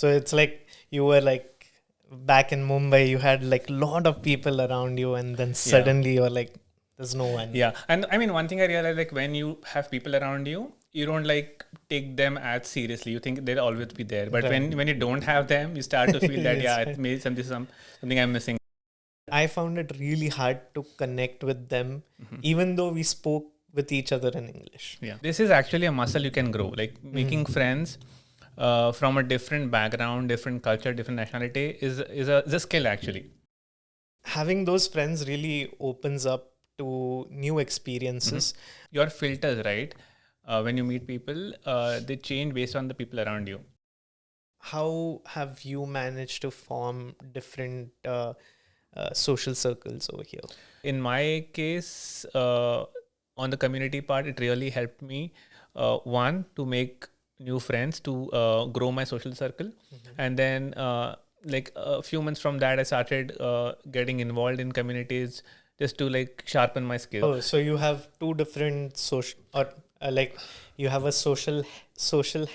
So it's like you were like back in Mumbai, you had like a lot of people around you, and then suddenly you're like, there's no one. Yeah. And I mean, one thing I realized, like when you have people around you, you don't like take them as seriously. You think they'll always be there. But Right. when you don't have them, you start to feel that, Yes, yeah, right. it may something I'm missing. I found it really hard to connect with them, even though we spoke with each other in English. Yeah. This is actually a muscle you can grow. Like making friends from a different background, different culture, different nationality is a skill actually. Having those friends really opens up to new experiences. Your filters, right? When you meet people, they change based on the people around you. How have you managed to form different social circles over here? In my case, on the community part, it really helped me. One, to make new friends, to grow my social circle. And then, like a few months from that, I started getting involved in communities just to like sharpen my skills. Oh, so you have two different social, or like you have a social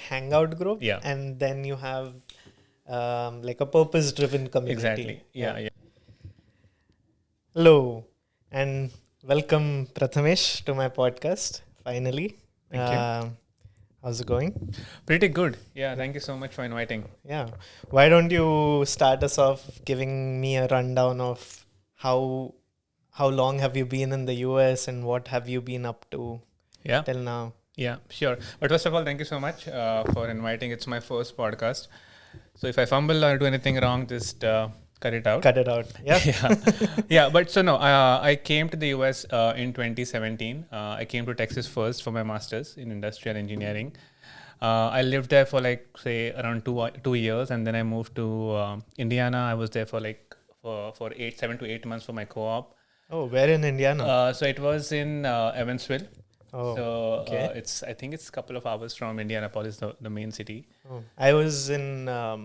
hangout group, Yeah. and then you have like a purpose-driven community. Exactly. Yeah. Hello, and welcome, Prathamesh, to my podcast. Finally, Thank you. How's it going? Pretty good. Yeah. Thank you so much for inviting. Yeah. Why don't you start us off giving me a rundown of how long have you been in the US and what have you been up to Yeah. till now? Yeah, sure. But first of all, thank you so much for inviting. It's my first podcast. So if I fumble or do anything wrong, just cut it out. Cut it out. Yeah. Yeah. But so no, I came to the US in 2017. I came to Texas first for my master's in industrial engineering. I lived there for like say around 2 years, and then I moved to Indiana. I was there for like for 7 to 8 months for my co-op. Oh, where in Indiana? So it was in Evansville. Oh, So okay. I think it's a couple of hours from Indianapolis, the main city. Oh, I was in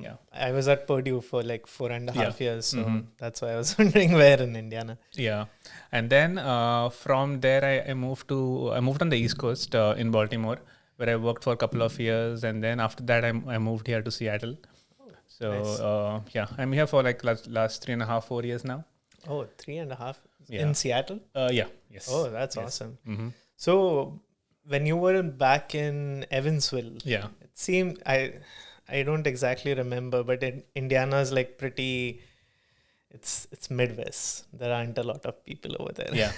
Yeah. I was at Purdue for like 4.5 years, so Mhm. that's why I was wondering where in Indiana. Yeah, and then from there I moved on the East Coast in Baltimore, where I worked for a couple of years, and then after that I moved here to Seattle. So nice. yeah, I'm here for like last 3.5, 4 years now. Oh, 3.5 Yeah. in Seattle? Yeah. Yes. Oh, that's Yes. awesome. Mm-hmm. So when you were back in Evansville, Yeah. it seemed I don't exactly remember, but Indiana's like pretty. It's Midwest. There aren't a lot of people over there. Yeah.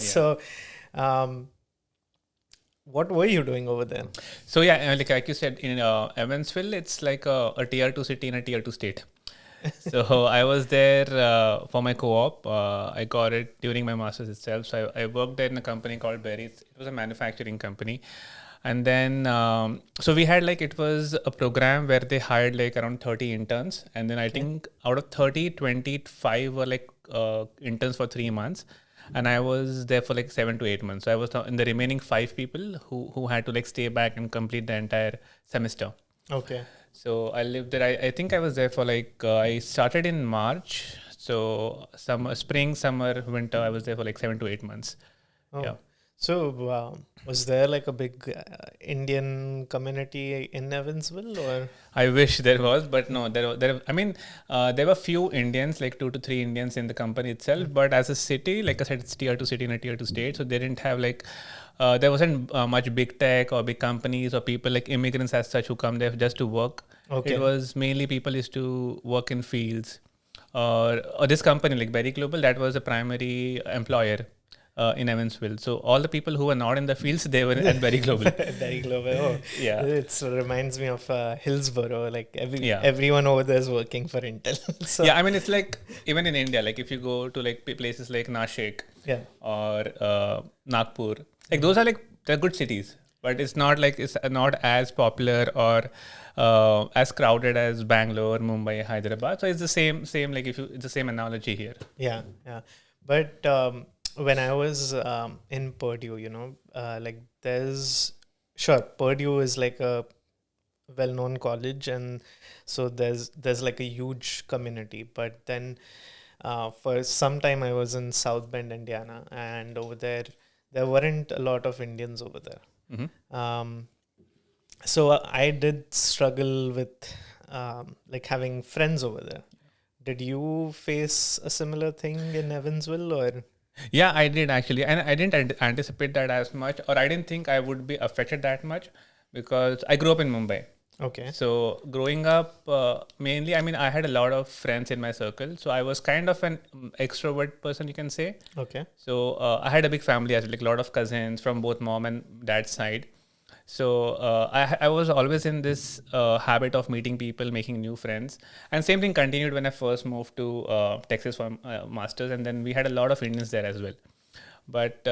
So, what were you doing over there? So yeah, like you said, in Evansville, it's like a tier 2 city in a tier 2 state. So I was there for my co-op. I got it during my master's itself. So I worked there in a company called Berries. It was a manufacturing company. And then, so we had like, it was a program where they hired like around 30 interns. And then I think out of 30, 25 were like interns for 3 months. And I was there for like 7 to 8 months. So I was in the remaining 5 people who had to like stay back and complete the entire semester. Okay. So I lived there. I think I was there for like, I started in March. So spring, summer, winter, I was there for like 7 to 8 months. Oh. Yeah. So was there like a big Indian community in Evansville, or? I wish there was, but no, there were few Indians, like 2 to 3 Indians in the company itself. But as a city, like I said, it's tier 2 city in a tier 2 state. So they didn't have like, there wasn't much big tech or big companies or people like immigrants as such who come there just to work. Okay. It was mainly people used to work in fields, or this company like Berry Global, that was a primary employer in Evansville. So all the people who were not in the fields, they were at Berry Global. Berry Global. Oh, Yeah. It reminds me of Hillsborough. Like Yeah. everyone over there is working for Intel. So Yeah, I mean, it's like even in India, like if you go to like places like Nashik yeah. or Nagpur, like those are like, they're good cities, but it's not as popular or as crowded as Bangalore, Mumbai, Hyderabad. So it's the same like it's the same analogy here. Yeah, yeah. But when I was in Purdue, like Purdue is like a well-known college, and so there's like a huge community. But then for some time I was in South Bend, Indiana, and over there weren't a lot of Indians over there. Mm-hmm. So I did struggle with like having friends over there. Did you face a similar thing in Evansville or? Yeah, I did actually, and I didn't anticipate that as much, or I didn't think I would be affected that much because I grew up in Mumbai. Okay. So growing up, mainly, I mean, I had a lot of friends in my circle. So I was kind of an extrovert person, you can say. Okay. So I had a big family as well, like a lot of cousins from both mom and dad's side. So I was always in this habit of meeting people, making new friends, and same thing continued when I first moved to Texas for masters, and then we had a lot of Indians there as well. But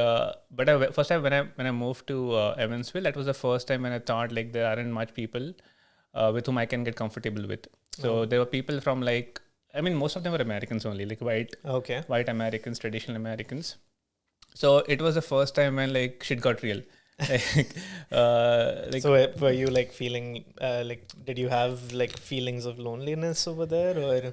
first time when I moved to Evansville, that was the first time when I thought like there aren't much people with whom I can get comfortable with. So there were people from like, I mean, most of them were Americans only, like Okay. white Americans, traditional Americans. So it was the first time when like shit got real. like, So were you like feeling like, did you have like feelings of loneliness over there or?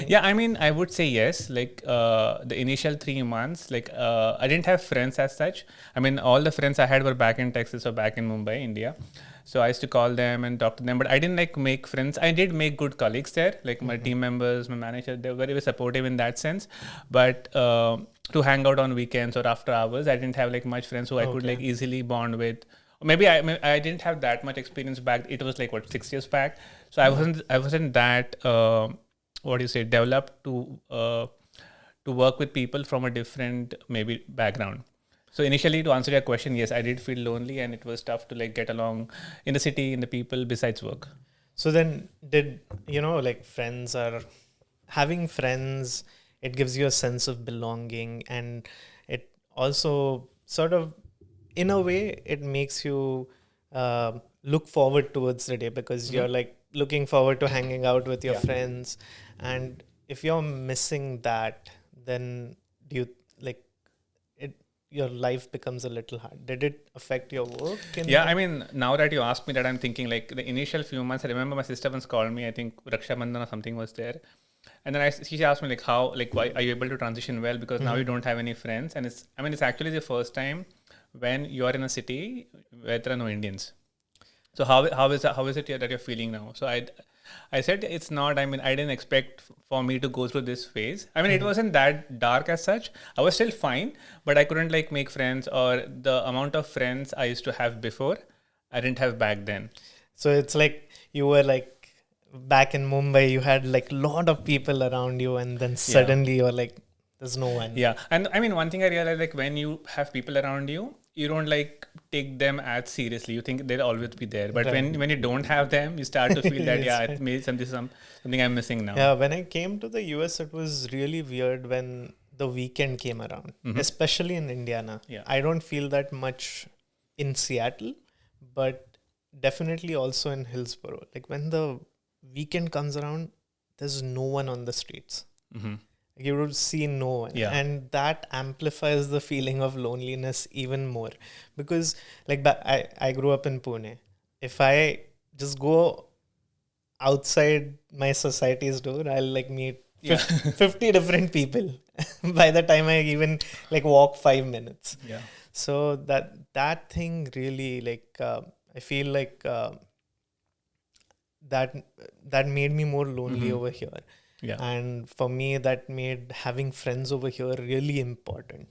yeah, I mean, I would say yes. Like the initial 3 months, like I didn't have friends as such. I mean, all the friends I had were back in Texas or back in Mumbai, India. So I used to call them and talk to them, but I didn't like make friends. I did make good colleagues there, like my team members, my manager. They were very supportive in that sense. But to hang out on weekends or after hours, I didn't have like much friends who I could like easily bond with. Maybe I didn't have that much experience back. It was like what 6 years back. So I wasn't that. What do you say, developed to work with people from a different maybe background. So initially, to answer your question, yes, I did feel lonely, and it was tough to like get along in the city, in the people besides work. So then did, like friends are having friends, it gives you a sense of belonging, and it also sort of, in a way, it makes you look forward towards the day because you're like looking forward to hanging out with your friends. And if you're missing that, then do you like it? Your life becomes a little hard. Did it affect your work? Yeah, I mean, now that you asked me that, I'm thinking like the initial few months. I remember my sister once called me. I think Raksha Bandhan or something was there, and then she asked me like how, like why are you able to transition well because now you don't have any friends, and it's actually the first time when you are in a city where there are no Indians. So how is it that you're feeling now? So I said it's not. I mean, I didn't expect for me to go through this phase. I mean, it wasn't that dark as such. I was still fine, but I couldn't like make friends, or the amount of friends I used to have before, I didn't have back then. So it's like you were like back in Mumbai, you had like a lot of people around you, and then suddenly you're like, there's no one. Yeah, and I mean, one thing I realized, like when you have people around you, you don't like take them as seriously. You think they'll always be there, but when you don't have them, you start to feel that Yes. maybe something I'm missing now. Yeah, when I came to the US, it was really weird when the weekend came around, especially in Indiana. Yeah. I don't feel that much in Seattle, but definitely also in Hillsborough. Like when the weekend comes around, there's no one on the streets. You would see no one. Yeah. And that amplifies the feeling of loneliness even more. Because like I grew up in Pune. If I just go outside my society's door, I'll like meet 50 different people by the time I even like walk 5 minutes. Yeah. So that thing really like I feel like that made me more lonely over here. Yeah. And for me, that made having friends over here really important.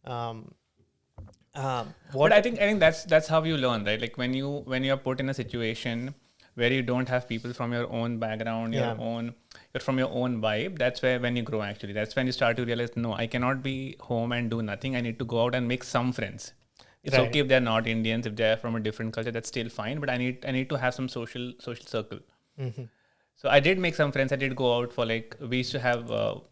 But I think that's how you learn, right? Like when you're put in a situation where you don't have people from your own background, you're from your own vibe. That's where when you grow actually. That's when you start to realize, no, I cannot be home and do nothing. I need to go out and make some friends. It's okay if they're not Indians, if they're from a different culture, that's still fine. But I need to have some social circle. So I did make some friends. I did go out for like, we used to have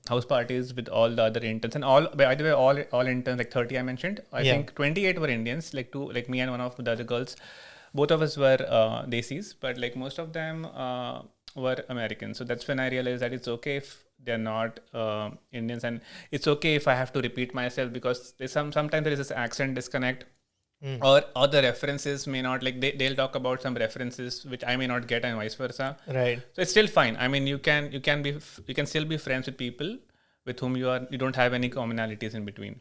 house parties with all the other interns, and all, by the way, all interns, like 30 I mentioned. I think 28 were Indians, like two, like me and one of the other girls. Both of us were Desis, but like most of them were Americans. So that's when I realized that it's okay if they're not Indians, and it's okay if I have to repeat myself because there's sometimes there is this accent disconnect. Or the references may not, like they'll talk about some references which I may not get, and vice versa. Right. So it's still fine. I mean, you can still be friends with people with whom you don't have any commonalities in between.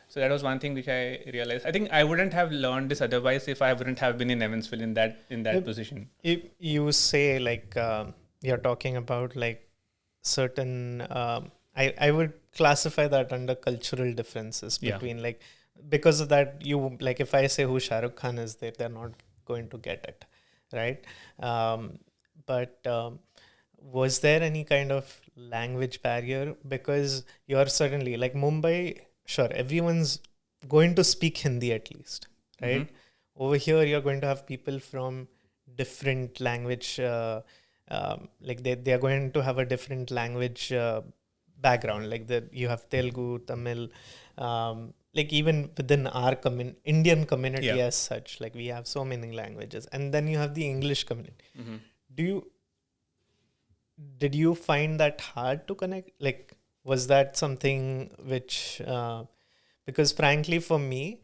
So that was one thing which I realized. I think I wouldn't have learned this otherwise if I wouldn't have been in Evansville in that position. If you say like you're talking about like certain, I would classify that under cultural differences Yeah. between like, because of that, you like if I say who Shah Rukh Khan is, they're not going to get it, right? But was there any kind of language barrier? Because you're certainly like Mumbai, sure, everyone's going to speak Hindi at least, right? Over here, you're going to have people from different language, like they are going to have a different language background. Like you have Telugu, Tamil, like even within our Indian community Yeah. as such, like we have so many languages, and then you have the English community. Do you did you find that hard to connect? Like, was that something which, because frankly, for me,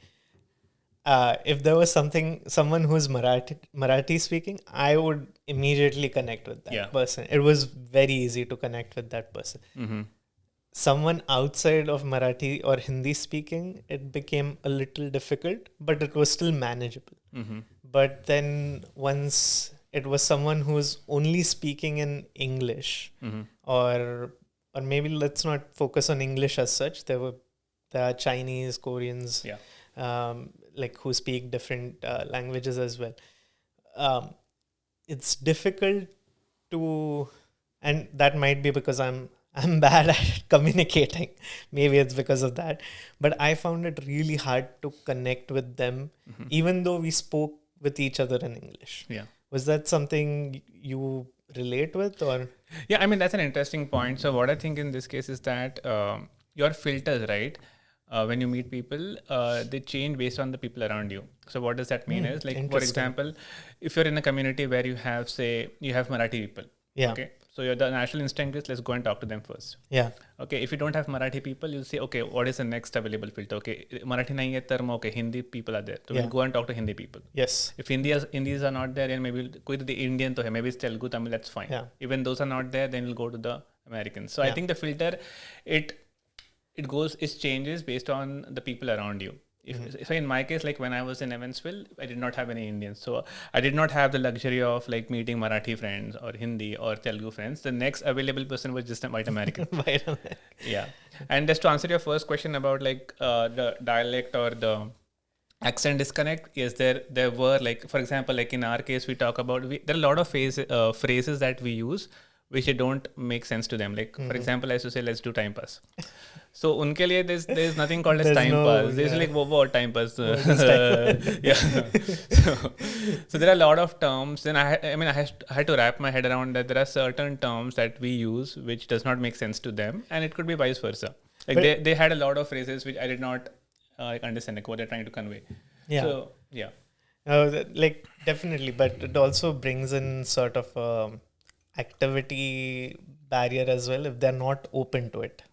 if there was someone who's Marathi speaking, I would immediately connect with that Yeah. person. It was very easy to connect with that person. Someone outside of Marathi or Hindi speaking, it became a little difficult, but it was still manageable. But then once it was someone who's only speaking in English, or maybe let's not focus on English as such. There are Chinese, Koreans, like who speak different languages as well. It's difficult to, and that might be because I'm bad at communicating. Maybe it's because of that. But I found it really hard to connect with them, even though we spoke with each other in English. Yeah. Was that something you relate with, or? Yeah, I mean, that's an interesting point. So, what I think in this case is that your filters, right? When you meet people, they change based on the people around you. So, what does that mean is, like, for example, if you're in a community where you have Marathi people. Yeah. Okay. So, the natural instinct is let's go and talk to them first. Yeah. Okay. If you don't have Marathi people, you'll say, okay, what is the next available filter? Okay. Marathi nahi hai term, okay. Hindi people are there. So, we'll go and talk to Hindi people. Yes. If Hindis are not there, then maybe the Indian to hai, maybe it's Telugu, Tamil, that's fine. Yeah. Even those are not there, then we'll go to the Americans. So, I think the filter, it changes based on the people around you. So in my case, like when I was in Evansville, I did not have any Indians. So I did not have the luxury of like meeting Marathi friends or Hindi or Telugu friends. The next available person was just a white American. White American. Yeah. And just to answer your first question about like the dialect or the accent disconnect, yes, there were, like, for example, like in our case, we talk about, there are a lot of phrases that we use which don't make sense to them. Like, for example, I used to say, let's do time pass. So, unke liye, there's nothing called as time pass. There's like, what time pass? Yeah. So, there are a lot of terms. And I had to wrap my head around that there are certain terms that we use which does not make sense to them. And it could be vice versa. Like, they had a lot of phrases which I did not understand, like what they're trying to convey. Yeah. So, yeah. Like, definitely. But it also brings in sort of activity barrier as well if they're not open to it.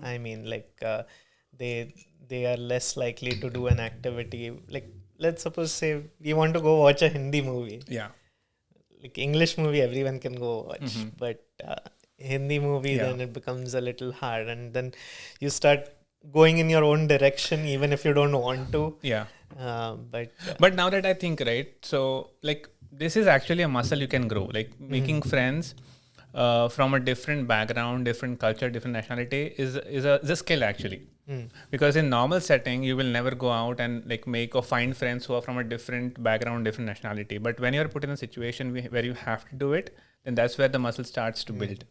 I mean, like they are less likely to do an activity. Like, let's suppose say we want to go watch a Hindi movie. Yeah. Like English movie, everyone can go watch, but Hindi movie, then it becomes a little hard, and then you start going in your own direction even if you don't want to. Yeah. But now that I think, right, so like this is actually a muscle you can grow, like making friends from a different background, different culture, different nationality is a skill actually. Because in normal setting you will never go out and like make or find friends who are from a different background, different nationality. But when you're put in a situation where you have to do it, then that's where the muscle starts to build.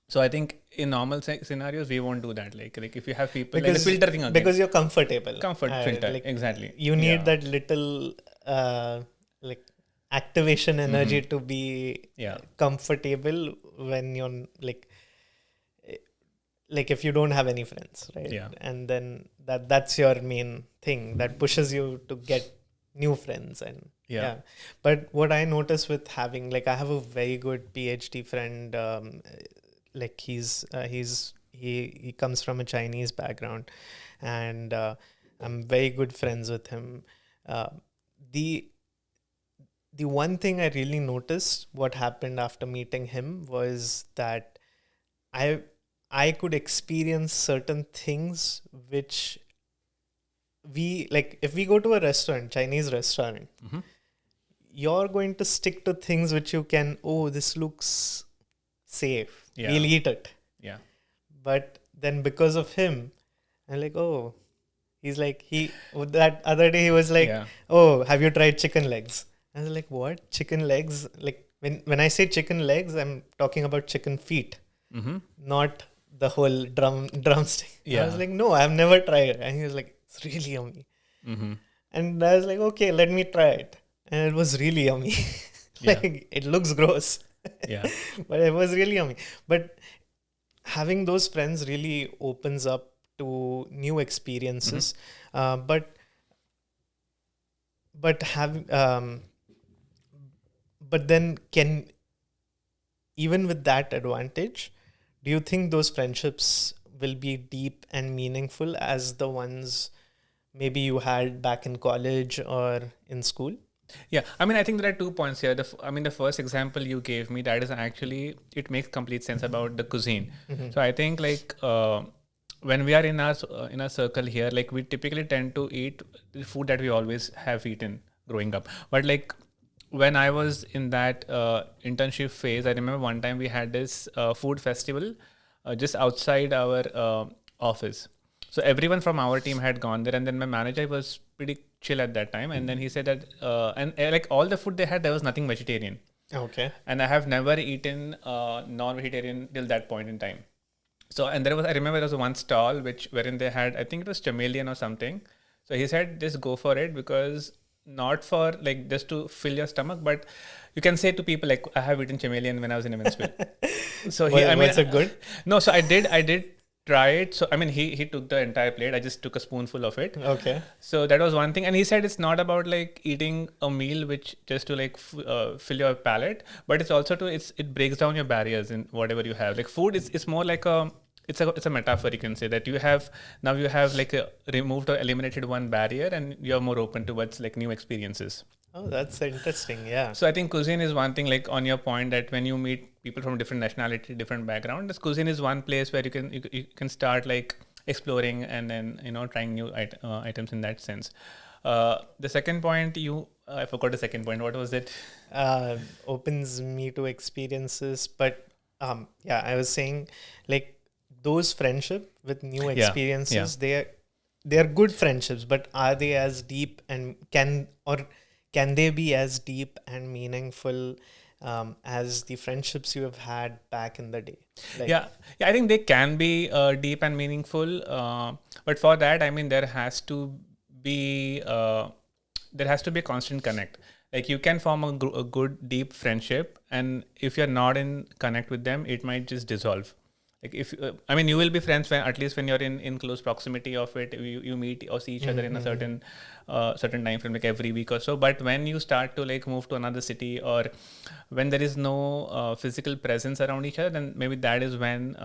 So I think in normal scenarios we won't do that. Like if you have people, because, like the filter thing again. Because you're comfortable. Comfort filter, like, exactly. You need that little like activation energy to be comfortable when you're like if you don't have any friends, right? Yeah. And then that's your main thing that pushes you to get new friends. And but what I notice with having, like, I have a very good PhD friend, like he comes from a Chinese background, and I'm very good friends with him. The one thing I really noticed what happened after meeting him was that I could experience certain things which we like if we go to a restaurant, Chinese restaurant, Mm-hmm. you're going to stick to things which you can, oh, this looks safe. We'll Yeah. eat it. Yeah. But then because of him, I'm like, oh, he's like, that other day he was like, Yeah. oh, have you tried chicken legs? I was like, what? Chicken legs? Like, when I say chicken legs, I'm talking about chicken feet, Mm-hmm. not the whole drumstick. I was Yeah. like, no, I've never tried it. And he was like, it's really yummy. Mm-hmm. And I was like, okay, let me try it. And it was really yummy. Yeah. Like, it looks gross, Yeah. but it was really yummy. But having those friends really opens up to new Mm-hmm. experiences. But have but then can even with that advantage, do you think those friendships will be deep and meaningful as the ones maybe you had back in college or in school? Yeah, I mean, I think there are 2 points here. I mean, the first example you gave me, that is actually, it makes complete sense about the cuisine. Mhm. So I think like when we are in our circle here, like we typically tend to eat the food that we always have eaten growing up. But like when I was in that internship phase, I remember one time we had this food festival just outside our office. So everyone from our team had gone there, and then my manager was pretty chill at that time, and then he said that like all the food they had, there was nothing vegetarian, Okay. and I have never eaten non-vegetarian till that point in time. So and I remember there was one stall wherein they had, I think it was chameleon or something. So he said just go for it, because not for like just to fill your stomach, but you can say to people like I have eaten chameleon when I was in Evansville. So I mean, Was it good? no. So I did try it. So I mean, he took the entire plate. I just took a spoonful of it. Okay. So that was one thing, and he said it's not about like eating a meal which just to like fill your palate, but it's also to it breaks down your barriers in whatever you have. Like food is it's more like a it's a metaphor, you can say, that you have like removed or eliminated one barrier, and you're more open towards like new experiences. Oh, that's interesting. Yeah. So I think cuisine is one thing, like on your point that when you meet people from different nationality, different background, this cuisine is one place where you can start like exploring and then trying new items in that sense. The second point I forgot the second point. What was it? uh, Opens me to experiences. But yeah, I was saying like those friendship with new Yeah, yeah. experiences, they are good friendships, but are they as deep and can they be as deep and meaningful as the friendships you have had back in the day? Like, Yeah, I think they can be deep and meaningful, but for that, I mean, be uh, there has to be a constant connect. Like you can form a good deep friendship, and if you're not in connect with them, it might just dissolve. Like if I mean, you will be friends when, at least when you're in close proximity of it, you meet or see each other in a certain time frame, like every week or so. But when you start to like move to another city, or when there is no physical presence around each other, then maybe that is when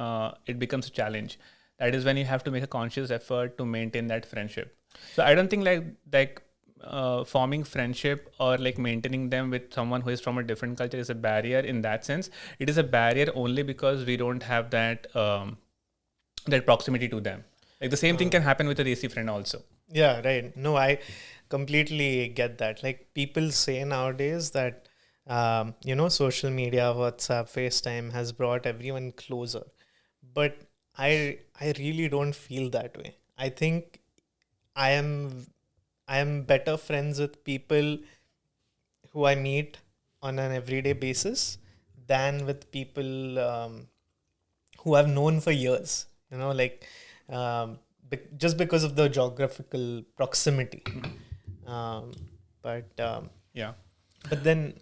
it becomes a challenge. That is when you have to make a conscious effort to maintain that friendship. So I don't think like forming friendship or like maintaining them with someone who is from a different culture is a barrier in that sense. It is a barrier only because we don't have that proximity to them. Like the same thing can happen with a desi friend also. yeah, right. No, I completely get that. Like people say nowadays that social media, WhatsApp, FaceTime has brought everyone closer, but I really don't feel that way. I think I am I am better friends with people who I meet on an everyday basis than with people who I've known for years. Like just because of the geographical proximity. Um, but Yeah. but then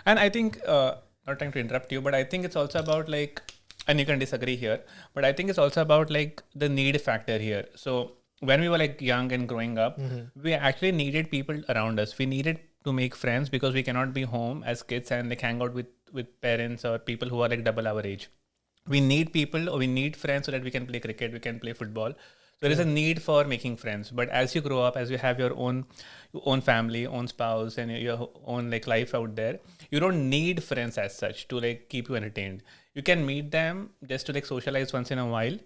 And I think, not trying to interrupt you, but I think it's also about like, and you can disagree here, but I think it's also about like the need factor here. So when we were like young and growing up, we actually needed people around us. We needed to make friends because we cannot be home as kids and like hang out with parents or people who are like double our age. We need people, or we need friends so that we can play cricket, we can play football. There is a need for making friends. But as you grow up, as you have your own family, own spouse, and your own like life out there, you don't need friends as such to like keep you entertained. You can meet them just to like socialize once in a while,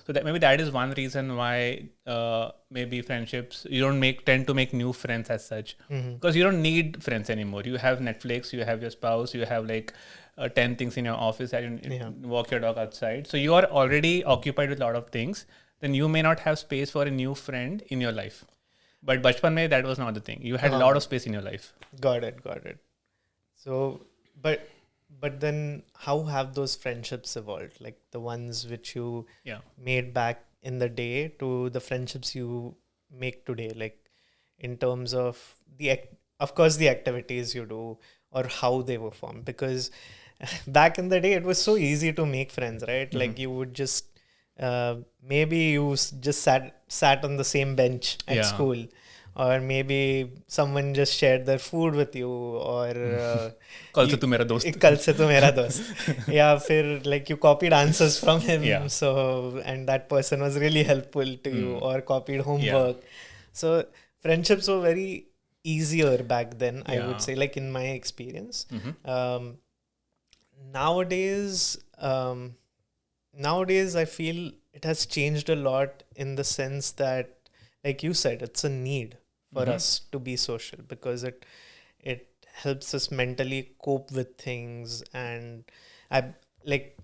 So that maybe that is one reason why maybe friendships, you don't tend to make new friends as such, because you don't need friends anymore. You have Netflix, you have your spouse, you have like 10 things in your office, and you walk your dog outside. So you are already occupied with a lot of things. Then you may not have space for a new friend in your life. But bachpan mein, that was not the thing. You had a lot of space in your life. Got it. So, but then how have those friendships evolved? Like the ones which you made back in the day to the friendships you make today, like in terms of of course, the activities you do or how they were formed. Because back in the day, it was so easy to make friends, right? Like you would just maybe you just sat on the same bench at school, or maybe someone just shared their food with you, or Kal se tu mera dost. Kal se tu mera dost. Yeah, फिर like you copied answers from him, so and that person was really helpful to you, or copied homework. So friendships were very easier back then, I would say, like in my experience. Nowadays I feel it has changed a lot, in the sense that, like you said, it's a need for us to be social, because it helps us mentally cope with things. And I, like,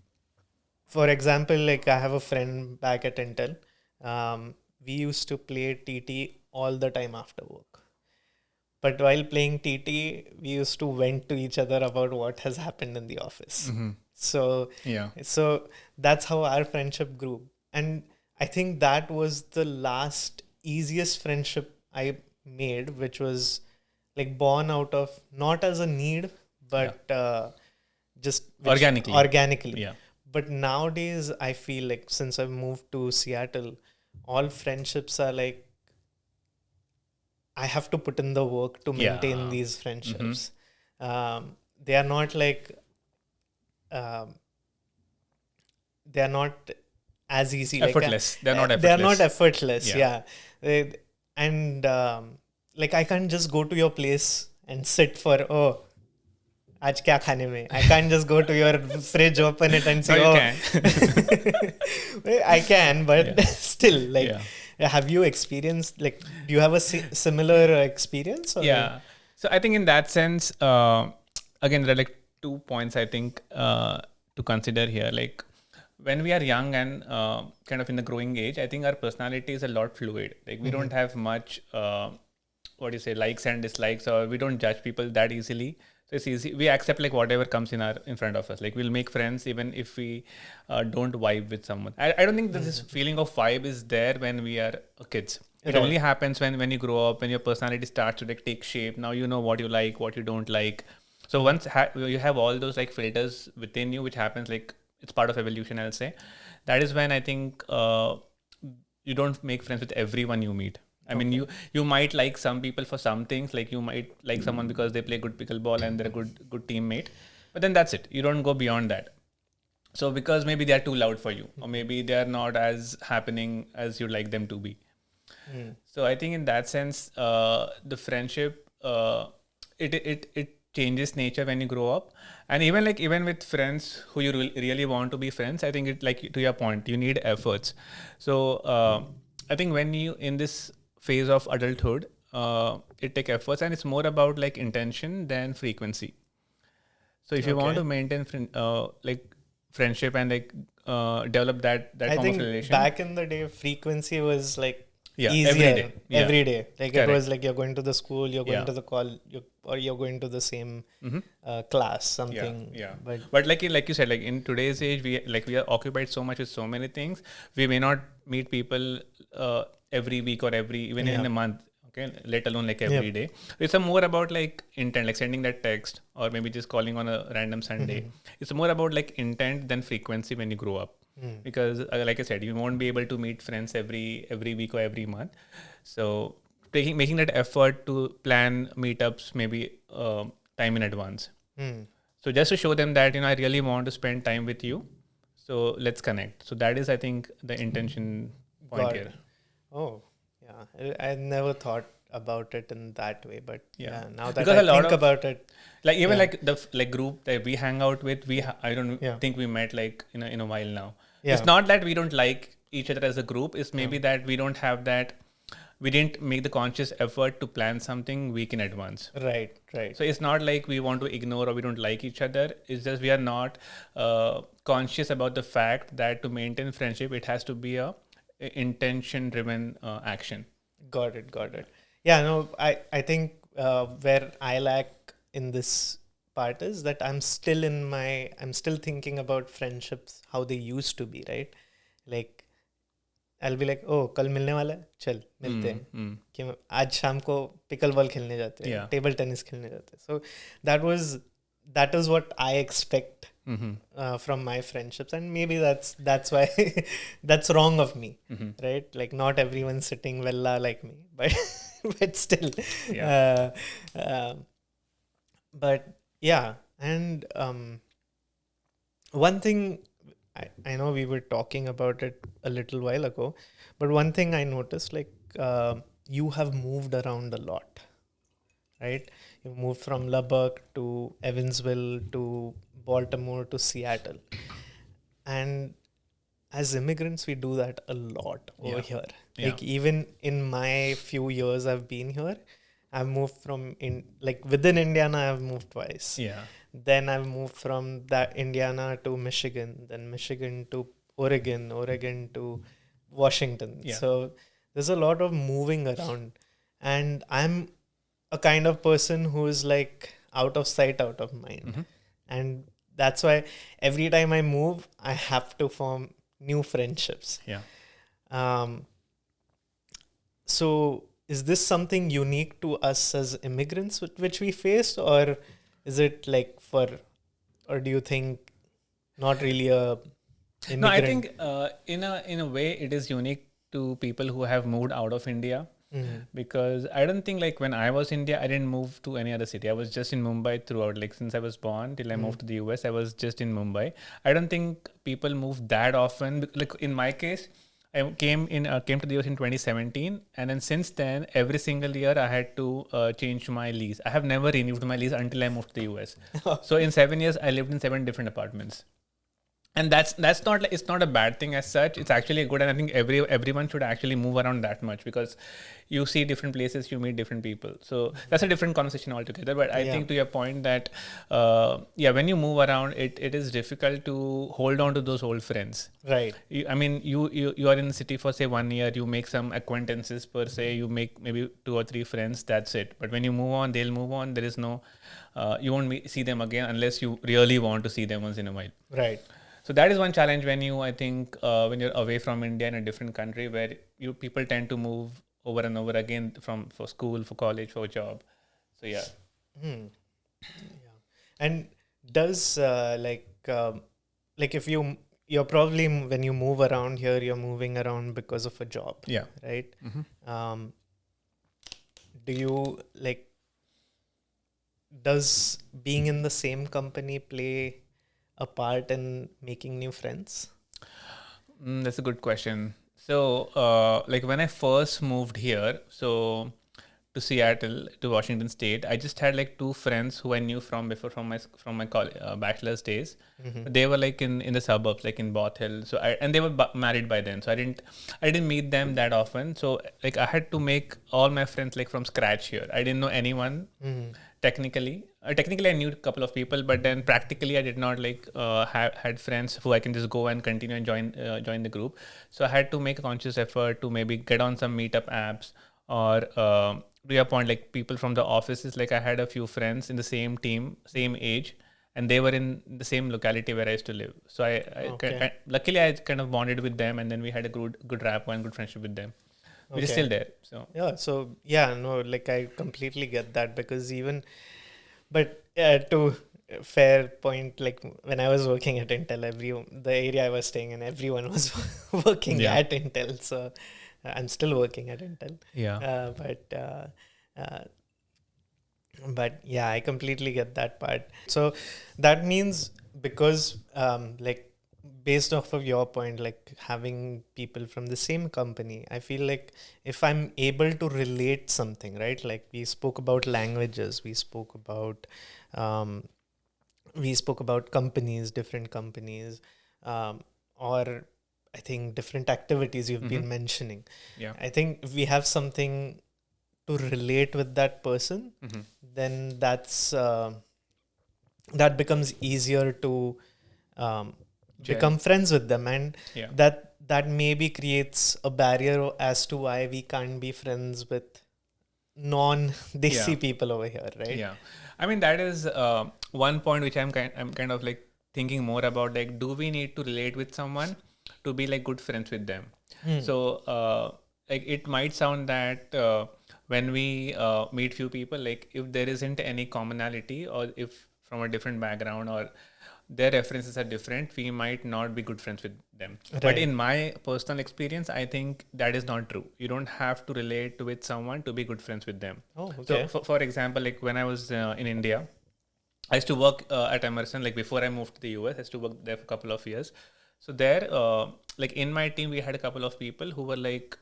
for example, like I have a friend back at Intel. We used to play TT all the time after work. But while playing TT, we used to vent to each other about what has happened in the office. So that's how our friendship grew. And I think that was the last easiest friendship I made, which was like born out of, not as a need, but just organically. Yeah. But nowadays, I feel like since I've moved to Seattle, all friendships are like, I have to put in the work to maintain these friendships. They are not like, they are not as easy. Effortless. They're not effortless. They are not effortless. And like I can't just go to your place and sit for, आज क्या खाने में? I can't just go to your fridge, open it and say, you can. I can, but still, like, have you experienced, like, do you have a similar experience? Or? Yeah. So I think in that sense, again, there are like 2 points I think to consider here. Like when we are young and kind of in the growing age, I think our personality is a lot fluid. Like we don't have much, likes and dislikes, or we don't judge people that easily. So it's easy. We accept like whatever comes in front of us. Like we'll make friends even if we don't vibe with someone. I don't think this feeling of vibe is there when we are kids. It only happens when you grow up, when your personality starts to like take shape. Now you know what you like, what you don't like. So once you have all those like filters within you, which happens like it's part of evolution, I'll say. That is when I think you don't make friends with everyone you meet. I mean, you might like some people for some things, like you might like someone because they play good pickleball and they're a good teammate. But then that's it. You don't go beyond that. So because maybe they're too loud for you, or maybe they're not as happening as you'd like them to be. So I think in that sense, the friendship, it changes nature when you grow up. And even with friends who you really want to be friends, I think it, like to your point, you need efforts. So I think when you in this phase of adulthood, it take efforts, and it's more about like intention than frequency. So if you want to maintain friendship and like develop that I form think of relation. Back in the day, frequency was like easier every day. Like Correct. It was like you're going to the school, you're going to the call, or you're going to the same class, something. But like you said, like in today's age, we are occupied so much with so many things. We may not meet people every week or even in a month. Okay, let alone like every day. It's more about like intent, like sending that text, or maybe just calling on a random Sunday. It's more about like intent than frequency when you grow up. Because like I said, you won't be able to meet friends every week or every month. So making that effort to plan meetups maybe time in advance. So just to show them that I really want to spend time with you, so let's connect. So that is, I think, the intention point here. Oh yeah, I never thought about it in that way, but now that because I think about it, like even like the group that we hang out with, I don't think we met like in a while now. It's not that we don't like each other as a group is maybe that we didn't make the conscious effort to plan something week in advance. Right, right. So it's not like we want to ignore or we don't like each other. It's just we are not conscious about the fact that to maintain friendship, it has to be a intention driven action. Got it, got it. Yeah, no, I think where I lack in this part is that I'm still thinking about friendships how they used to be, right? Like I'll be like, oh, कल मिलने वाला है, चल मिलते हैं कि आज शाम को पिकल बॉल खेलने जाते हैं, टेबल टेनिस खेलने जाते हैं. So that is what I expect from my friendships, and maybe that's why that's wrong of me, right? Like not everyone's sitting vella like me, but but still, but yeah, and one thing I know we were talking about it a little while ago, but one thing I noticed, like you have moved around a lot, right? You moved from Lubbock to Evansville to Baltimore to Seattle. And as immigrants, we do that a lot over here. Like even in my few years I've been here, I've moved from within Indiana, I've moved twice. Then I've moved from that Indiana to Michigan, then Michigan to Oregon, Oregon to Washington. So there's a lot of moving around. And I'm a kind of person who is like out of sight, out of mind. And that's why every time I move, I have to form new friendships. So is this something unique to us as immigrants which we face, or is it like or do you think not really a immigrant? No, I think in a way it is unique to people who have moved out of India. Because I don't think like when I was in India, I didn't move to any other city. I was just in Mumbai throughout. Like since I was born till I moved to the US, I was just in Mumbai. I don't think people move that often. Like in my case, I came to the US in 2017, and then since then, every single year I had to change my lease. I have never renewed my lease until I moved to the US. So in 7 years, I lived in 7 different apartments. And that's not like, it's not a bad thing as such. It's actually good, and I think everyone should actually move around that much, because you see different places, you meet different people. So that's a different conversation altogether. But I think to your point that when you move around, it is difficult to hold on to those old friends. Right. You are in the city for say 1 year, you make some acquaintances per se, you make maybe 2 or 3 friends. That's it. But when you move on, they'll move on. There is no you won't see them again unless you really want to see them once in a while. Right. So that is one challenge when I think when you're away from India in a different country, where people tend to move over and over again for school, for college, for a job. So yeah. And does if you're probably when you move around here, you're moving around because of a job. Right. Do you does being in the same company play a part in making new friends? That's a good question. So, when I first moved here, to Seattle, to Washington State, I just had 2 friends who I knew from before from my college, bachelor's days. They were in the suburbs, in Bath Hill. So and they were married by then. So I didn't meet them that often. So I had to make all my friends from scratch here. I didn't know anyone. Technically, I knew a couple of people, but then practically I did not had friends who I can just go and continue and join the group. So I had to make a conscious effort to maybe get on some meetup apps, or to your point, people from the offices. I had a few friends in the same team, same age, and they were in the same locality where I used to live. So luckily I kind of bonded with them, and then we had a good rapport and good friendship with them. Which is still there. So I completely get that, because to fair point, when I was working at Intel, the area I was staying in, everyone was working at Intel. So I'm still working at Intel. But yeah, I completely get that part. So that means, because based off of your point, having people from the same company, I feel like if I'm able to relate something, right? We spoke about languages, we spoke about companies, different companies, or I think different activities you've been mentioning. Yeah. I think if we have something to relate with that person, then that becomes easier to Gel. become friends with them, and Yeah. that maybe creates a barrier as to why we can't be friends with non-desi Yeah. people over here, right? Yeah, I mean that is one point which I'm kind of like thinking more about. Like, do we need to relate with someone to be like good friends with them? So like it might sound that when we meet few people, like if there isn't any commonality, or if from a different background or their references are different, we might not be good friends with them. But Right. in my personal experience, I think that is not true. You don't have to relate with someone to be good friends with them. Oh, So, okay. for example, like when I was in India, I used to work at Emerson. Like before I moved to the US, I used to work there for a couple of years. So there, like in my team, we had a couple of people who were like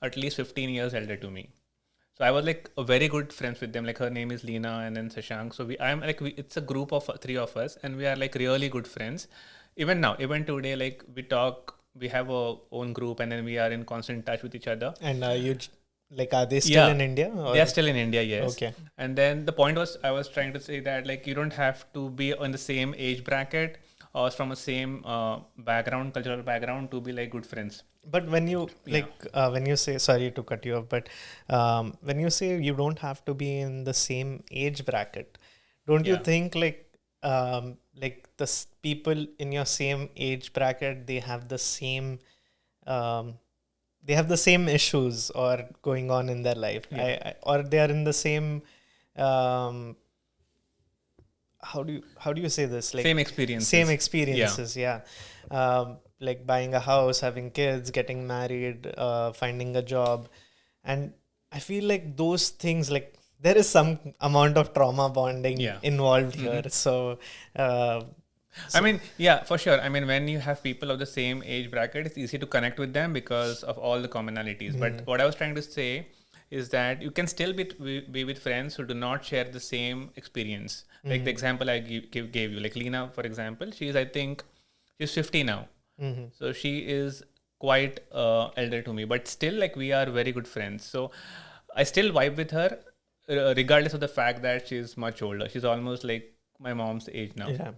at least 15 years elder to me. So I was like a very good friends with them. Like her name is Lena and then Sashank. So it's a group of three of us, and we are like really good friends. Even now, even today, like we talk, we have our own group, and then we are in constant touch with each other. And are they still Yeah, in India they are or? still in India, yes. Okay. And then the point was, I was trying to say that like you don't have to be on the same age bracket or from a same background, cultural background to be like good friends. But when you Yeah, when you say, sorry to cut you off, but when you say you don't have to be in the same age bracket, don't you yeah, think like people in your same age bracket, um, they have the same issues or going on in their life, yeah. or they are in the same um, how do you say this, like Same same experiences. Yeah. experiences, yeah. Like buying a house, having kids, getting married, finding a job, and I feel like those things, like there is some amount of trauma bonding Yeah. involved here, so uh, I mean, yeah, for sure. I mean, when you have people of the same age bracket, it's easy to connect with them because of all the commonalities. But what I was trying to say is that you can still be with friends who do not share the same experience. Like the example I gave you, like Lena, for example, I think, she's 50 now. So she is quite elder to me, but still, like, we are very good friends. So I still vibe with her, regardless of the fact that she's much older. She's almost like my mom's age now. yeah.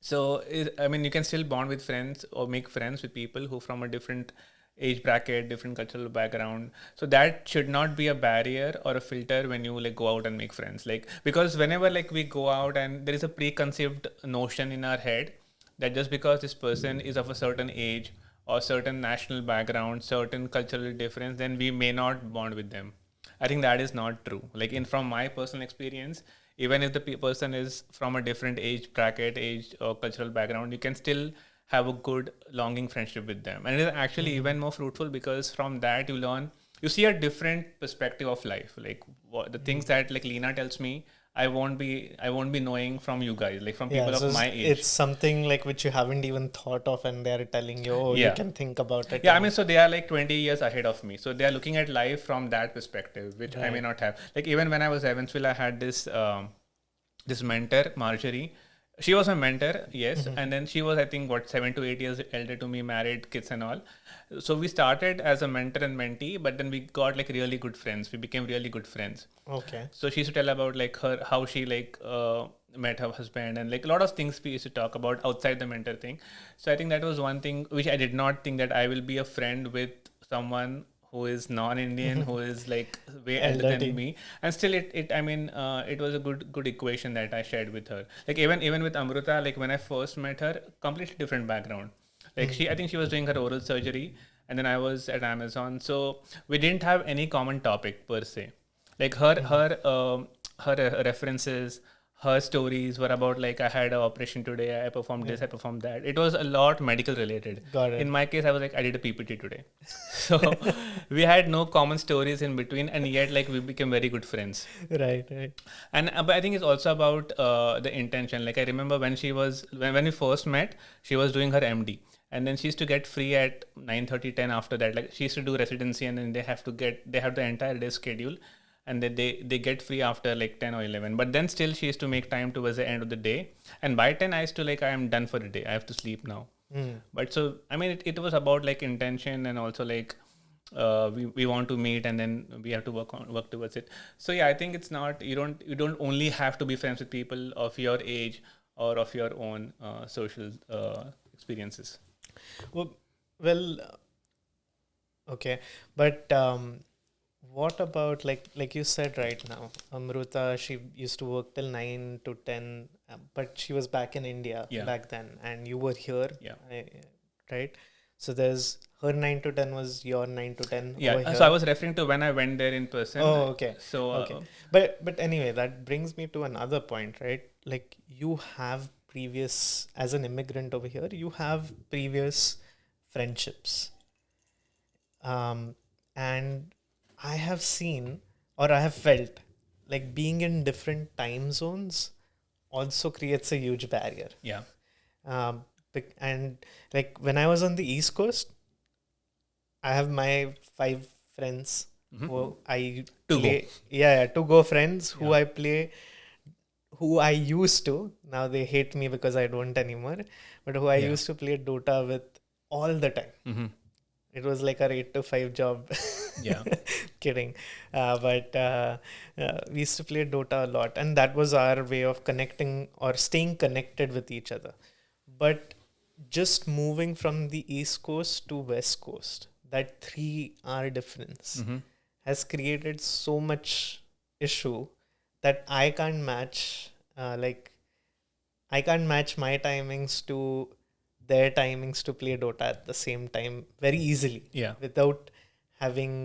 So, I mean, you can still bond with friends or make friends with people who from a different age bracket, different cultural background. So that should not be a barrier or a filter when you like go out and make friends. Like, because whenever like we go out and there is a preconceived notion in our head that just because this person is of a certain age or certain national background, certain cultural difference, then we may not bond with them. I think that is not true. Like in from my personal experience, even if the person is from a different age bracket, age or cultural background, you can still have a good longing friendship with them, and it is actually even more fruitful because from that you see a different perspective of life. Like the things that like Lena tells me, I won't be knowing from you guys, like from Yeah, people so of my it's age. something like which you haven't even thought of, and they're telling you, oh, you Yeah. can think about it. Yeah, I mean, And so they are like 20 years ahead of me. So they are looking at life from that perspective, which I may right. not have. Like even when I was Evansville, I had this mentor, Marjorie. She was my mentor, yes, and then she was, I think, what, 7 to 8 years elder to me, married, kids and all. So we started as a mentor and mentee, but then we got like really good friends. We became really good friends. Okay. So she used to tell about like how she like met her husband, and like a lot of things we used to talk about outside the mentor thing. So I think that was one thing which I did not think, that I will be a friend with someone who is non-Indian, who is like way elder Elder than tea. me, and still it I mean it was a good equation that I shared with her. Like even with Amruta, like when I first met her, completely different background. Like I think she was doing her oral surgery, and then I was at Amazon, so we didn't have any common topic per se. Like her references, her stories were about like I had an operation today, I performed Yeah. this, I performed that. It was a lot medical related. Got In it. my case, I was like I did a PPT today. So we had no common stories in between, and yet like we became very good friends. Right, right. And but I think it's also about the intention. Like I remember when she was when we first met, she was doing her MD, and then she used to get free at 9:30, 10 after that. Like she used to do residency, and then they have the entire day schedule, and then they get free after like 10 or 11. But then still she used to make time towards the end of the day, and by 10 I used to like I am done for the day, I have to sleep now. But so I mean, it was about like intention, and also like we want to meet, and then we have to work towards it. So yeah, I think it's not, you don't only have to be friends with people of your age or of your own social experiences. Well, well, okay, but what about like you said right now, Amruta? She used to work till 9 to 10, but she was back in India Yeah. back then, and you were here, Yeah. right? So there's her 9 to 10 was your 9 to 10 Yeah, over so I here. was referring to when I went there in person. Oh, okay, So okay. But anyway, that brings me to another point, right? Like you have previous, as an immigrant over here, you have previous friendships. And I have seen, or I have felt like being in different time zones also creates a huge barrier. yeah. And like when I was on the East Coast, I have my 5 friends who I To go. play. Yeah, to go friends who Yeah. I play, who I used to. Now they hate me because I don't anymore, but who I Yeah. used to play Dota with all the time. It was like our 8 to 5 job. Yeah. Kidding. But we used to play Dota a lot, and that was our way of connecting or staying connected with each other. But just moving from the East Coast to West Coast, that 3 hour difference has created so much issue that I can't match. I can't match my timings to their timings to play Dota at the same time very easily. Yeah. Without having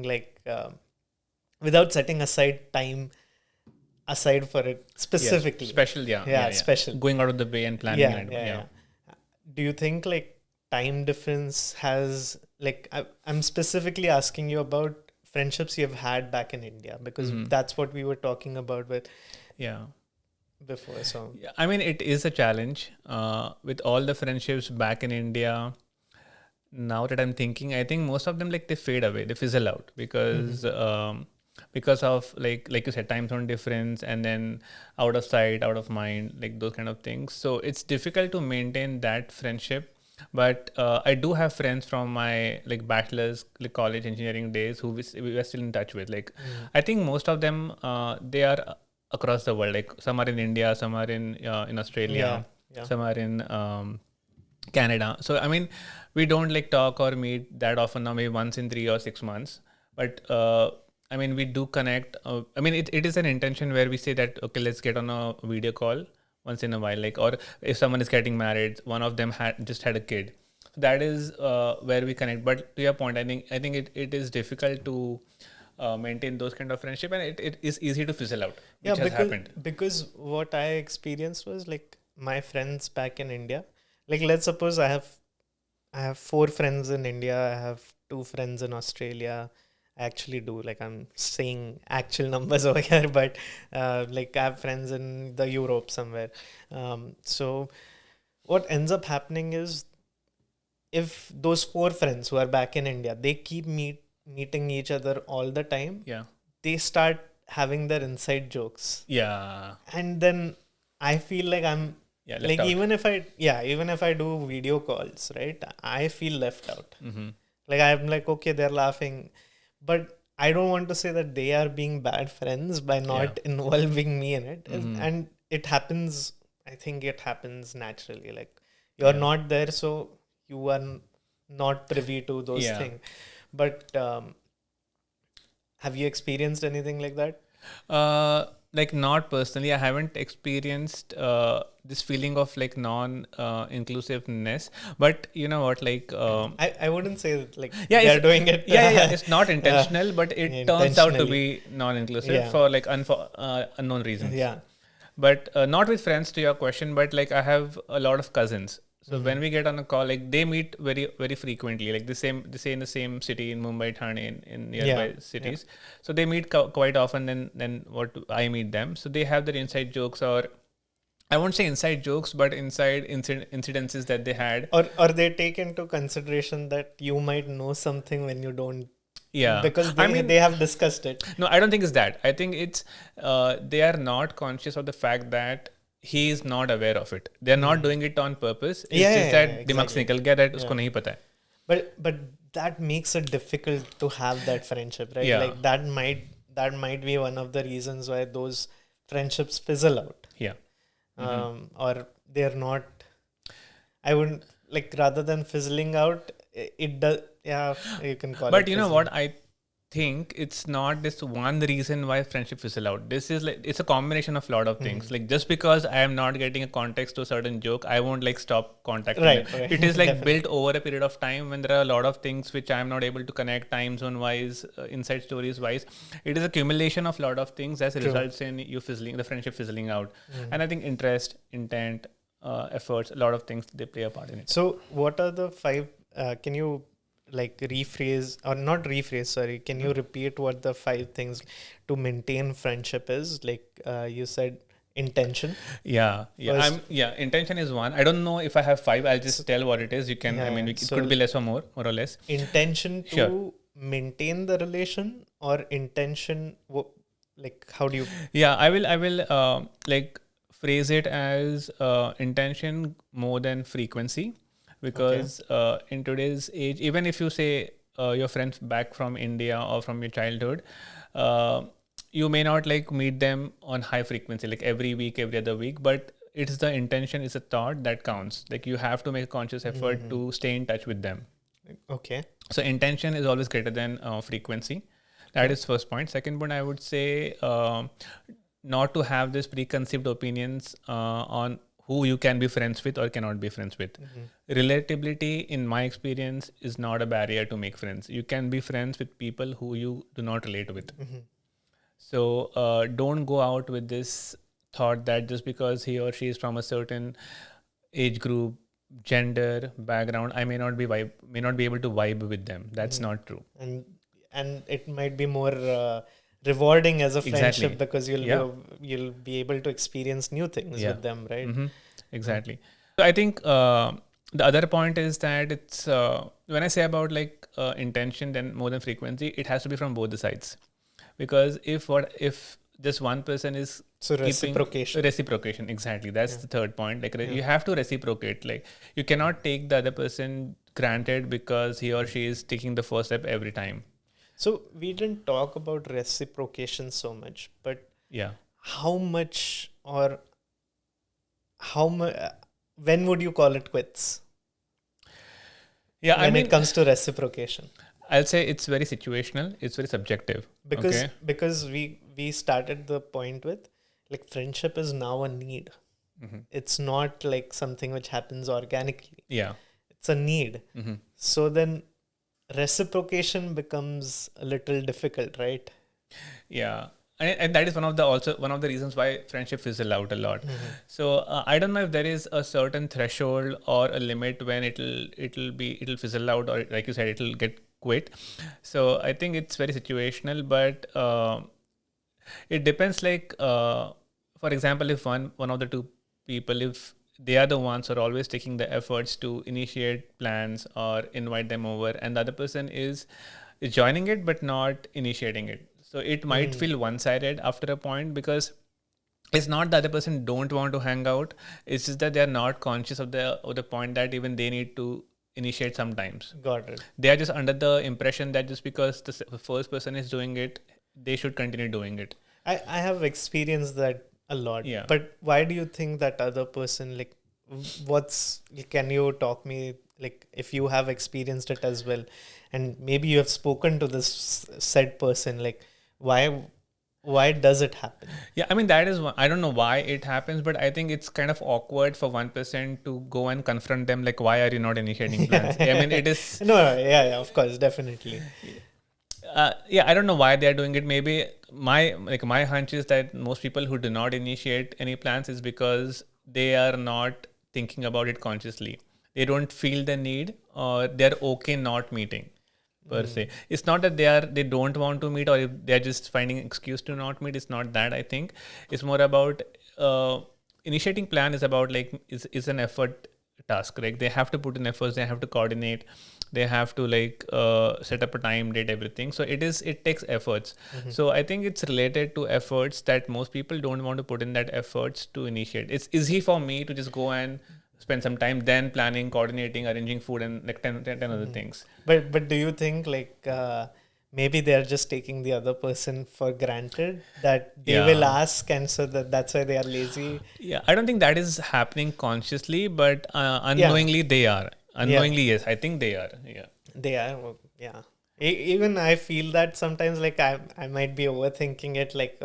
without setting aside time aside for it Yes. specifically. Special. Yeah. Yeah, special. Going out of the way and planning Yeah, and yeah, yeah. yeah. Do you think like time difference has I'm specifically asking you about friendships you've had back in India, because that's what we were talking about with Yeah. before. So Yeah, I mean, it is a challenge with all the friendships back in India. Now that I'm thinking, I think most of them like they fade away, they fizzle out because of like you said, time zone difference, and then out of sight, out of mind, like those kind of things. So it's difficult to maintain that friendship. But I do have friends from my like bachelor's, like college engineering days who we are still in touch with. Like I think most of them they are across the world. Like some are in India, some are in yeah, Australia, yeah. some are in Canada. So I mean, we don't like talk or meet that often now, maybe once in 3 or 6 months. But I mean, we do connect. I mean, it is an intention where we say that okay, let's get on a video call once in a while. Like, or if someone is getting married, one of them had a kid. So that is where we connect. But to your point, I think it is difficult to maintain those kind of friendship, and it is easy to fizzle out, Yeah, which has happened. because what I experienced was like my friends back in India. Like let's suppose I have 4 friends in India. I have 2 friends in Australia. I actually do, like I'm saying actual numbers over here, but like I have friends in the Europe somewhere. So what ends up happening is if those 4 friends who are back in India, they keep meeting each other all the time, Yeah. they start having their inside jokes, Yeah. and then I feel like I'm Yeah. Left like out. even if I do video calls, right, I feel left out. Mm-hmm. Like I'm like, okay, they're laughing, but I don't want to say that they are being bad friends by not involving me in it. And it happens. I think it happens naturally. Like you're Yeah. not there, so you are not privy to those Yeah. things. But have you experienced anything like that? Like not personally, I haven't experienced this feeling of like non-inclusiveness. But you know what, like I wouldn't say that, like yeah, they're doing it. yeah. It's not intentional, but it turns out to Intentionally. be non-inclusive Yeah. for like unknown reasons. Yeah. But not with friends, to your question, but like I have a lot of cousins. So when we get on a call, like they meet very very frequently. Like they stay in the same city in Mumbai, Thane, in nearby Yeah. cities. So they meet quite often. Than what I meet them. So they have their inside jokes, or I won't say inside jokes, but inside incidences that they had. Or they take into consideration that you might know something when you don't, Yeah, because I mean, they have discussed it. no, I don't think it's that. I think it's they are not conscious of the fact that he is not aware of it. They're not doing it on purpose. It's Yeah, just yeah, that दिमाग से exactly. निकल गया that उसको नहीं पता है. But that makes it difficult to have that friendship, right? Yeah. Like that might be one of the reasons why those friendships fizzle out. Yeah. Or they're not. I wouldn't like, rather than fizzling out, it does. Yeah, you can call it. But you know fizzling. what? I think it's not this one reason why friendship fizzle out. This is like, it's a combination of a lot of things. Like, just because I am not getting a context to a certain joke, I won't like stop contacting Right, them. right. It is like Definitely. built over a period of time when there are a lot of things which I am not able to connect time zone wise, inside stories wise. It is accumulation of a lot of things that results in you fizzling, the friendship fizzling out. And I think interest, intent, efforts, a lot of things, they play a part in it. So, what are the 5? Can you like rephrase, or not rephrase? Sorry, can you repeat what the 5 things to maintain friendship is? Like you said, intention. Yeah. First- Intention is one. I don't know if I have 5. I'll just tell what it is. You can. I mean, it so could be less or more or less. intention to Sure. maintain the relation, or intention. Like, how do you? Yeah, I will like phrase it as intention more than frequency, because in today's age, even if you say your friends back from India or from your childhood, you may not like meet them on high frequency, like every week, every other week, but it's the intention, it's a thought that counts. Like, you have to make a conscious effort to stay in touch with them. Okay. So intention is always greater than frequency. That is first point. Second point, I would say not to have this preconceived opinions on who you can be friends with or cannot be friends with. Relatability, in my experience, is not a barrier to make friends. You can be friends with people who you do not relate with. So don't go out with this thought that just because he or she is from a certain age group, gender, background, I may not be able to vibe with them. That's not true. And it might be more rewarding as a friendship, Exactly. because you'll be able to experience new things with them, right? Exactly. So I think the other point is that it's when I say about like intention, then more than frequency, it has to be from both the sides. Because if just one person is So keeping reciprocation, exactly, that's the third point. Like you have to reciprocate. Like, you cannot take the other person granted because he or she is taking the first step every time. So we didn't talk about reciprocation so much, but how much, or when would you call it quits? When it comes to reciprocation, I'll say it's very situational. It's very subjective. Because we started the point with, like, friendship is now a need. It's not like something which happens organically. Yeah. It's a need. So then reciprocation becomes a little difficult, right? Yeah. And that is one of the reasons why friendship fizzle out a lot. So I don't know if there is a certain threshold or a limit when it'll fizzle out, or like you said, it'll get quit. So I think it's very situational, but it depends. Like for example, if one of the two people, if they are the ones who are always taking the efforts to initiate plans or invite them over, and the other person is joining it but not initiating it, so it might feel one-sided after a point, because it's not the other person don't want to hang out, it's just that they are not conscious of the point that even they need to initiate sometimes. Got it. They are just under the impression that just because the first person is doing it, they should continue doing it. I have experienced that a lot. Yeah. But why do you think that other person, like, can you talk me, like, if you have experienced it as well, and maybe you have spoken to this said person, like, why does it happen? Yeah, I mean, that is one. I don't know why it happens, but I think it's kind of awkward for one person to go and confront them, like, why are you not initiating plans? I mean, it is. No, yeah, of course, definitely. I don't know why they are doing it. Maybe my hunch is that most people who do not initiate any plans is because they are not thinking about it consciously. They don't feel the need, or they're okay not meeting per se. It's not that they don't want to meet, or if they're just finding an excuse to not meet. It's not that. I think it's more about initiating plan is about, like, is an effort task. Like they have to put in efforts, they have to coordinate, they have to like set up a time, date, everything. So it takes efforts. So I think it's related to efforts that most people don't want to put in that efforts to initiate. It's easy for me to just go and spend some time then planning, coordinating, arranging food, and like 10 other things. But do you think like maybe they're just taking the other person for granted that they will Yeah. ask, and so that's why they are lazy? Yeah, I don't think that is happening consciously, but Yeah, unknowingly they are. yeah, Unknowingly, yes, I think they are. Yeah. they are. Yeah. Even I feel that sometimes, like I might be overthinking it, like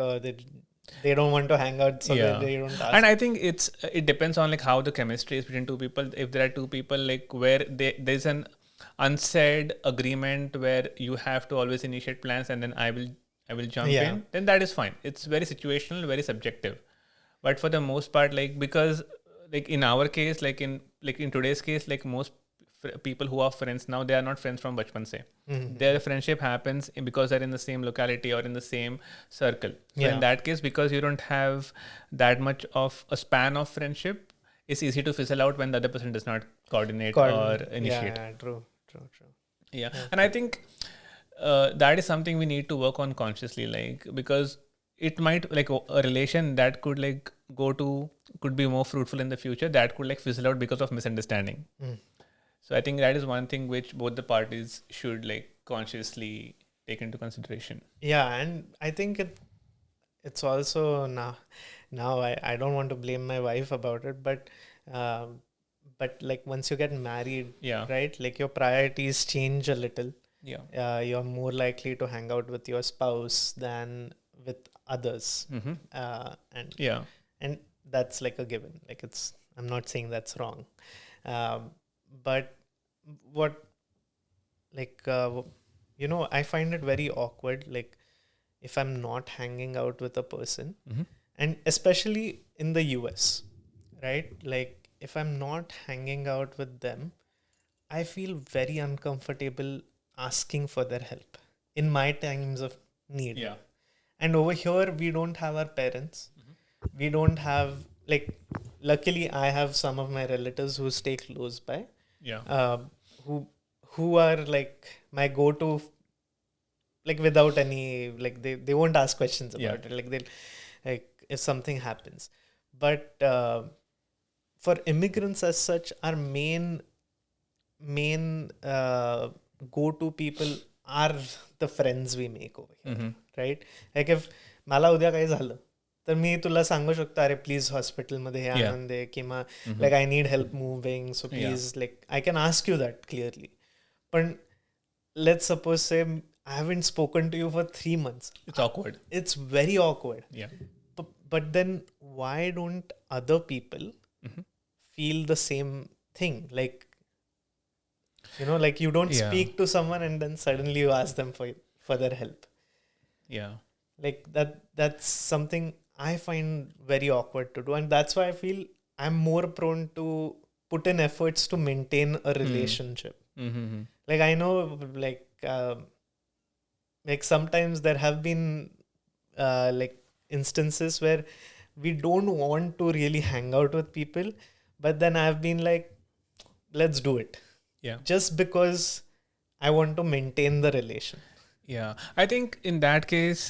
they don't want to hang out, so Yeah. they don't And ask. I think it depends on like how the chemistry is between two people. If there are two people like where there's an unsaid agreement where you have to always initiate plans and then I will jump Yeah. in, then that is fine. It's very situational, very subjective. But for the most part, like because like in our case, like in today's case, like most people who are friends now, they are not friends from bachpan se. Their friendship happens because they're in the same locality or in the same circle. So in Yeah. that case, because you don't have that much of a span of friendship, it's easy to fizzle out when the other person does not coordinate or Yeah, initiate. yeah, true, true, true. Yeah, and I Okay. think that is something we need to work on consciously, like because it might like a relation that could like could be more fruitful in the future, that could like fizzle out because of misunderstanding. So I think that is one thing which both the parties should like consciously take into consideration. Yeah, and I think it's also now I don't want to blame my wife about it, um, but like once you get married, Yeah, right? Like your priorities change a little. yeah, You're more likely to hang out with your spouse than with others, mm-hmm. uh, and Yeah, and that's like a given. Like I'm not saying that's wrong, um, but what like I find it very awkward. Like if I'm not hanging out with a person, mm-hmm. and especially in the US, right? Like if I'm not hanging out with them, I feel very uncomfortable asking for their help in my times of need. Yeah, And over here, we don't have our parents. We don't have, like, luckily, I have some of my relatives who stay close by, yeah, uh, who who are like my go-to, like without any, like they won't ask questions yeah, about it. Like they'll, like if something happens. But for immigrants as such, our main go-to people are the friends we make over here, mm-hmm. right? Like if मला उद्या काही झालं तर मी तुला सांगू शकतो अरे please हॉस्पिटलमध्ये हे Yeah, आणून दे किंवा mm-hmm. Like I need help moving so Yeah, please like I can ask you that clearly पण let's suppose say I haven't spoken to you for 3 months. it's awkward. It's very awkward. Yeah, But then why don't other people mm-hmm. feel the same thing? Like, like you don't Yeah, speak to someone and then suddenly you ask them for their help. yeah, Like that's something I find very awkward to do. And that's why I feel I'm more prone to put in efforts to maintain a relationship. mm-hmm. Like I know like sometimes there have been like instances where we don't want to really hang out with people, but then I've been like, let's do it Yeah. just because I want to maintain the relation. Yeah, I think in that case,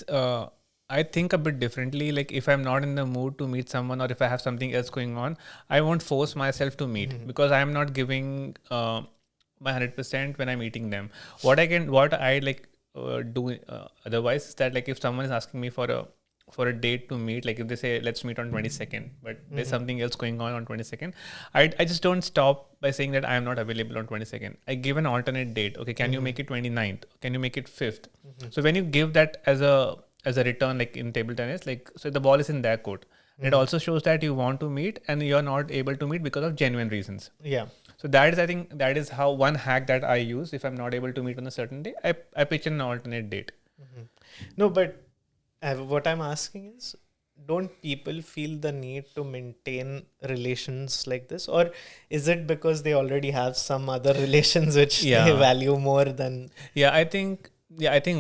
I think a bit differently. Like if I'm not in the mood to meet someone, or if I have something else going on, I won't force myself to meet because I'm not giving my 100% when I'm meeting them. What I like do otherwise is that like if someone is asking me for a date to meet, like if they say let's meet on 22nd, but there's something else going on 22nd, I just don't stop by saying that I am not available on 22nd. I give an alternate date. Okay, can you make it 29th? Can you make it 5th? So when you give that as a return, like in table tennis, like so the ball is in their court. It also shows that you want to meet and you're not able to meet because of genuine reasons. Yeah. So that is, I think, that is how one hack that I use. If I'm not able to meet on a certain day, I pitch in an alternate date. No, but what I'm asking is, don't people feel the need to maintain relations like this? Or is it because they already have some other relations which they Yeah. value more than... I think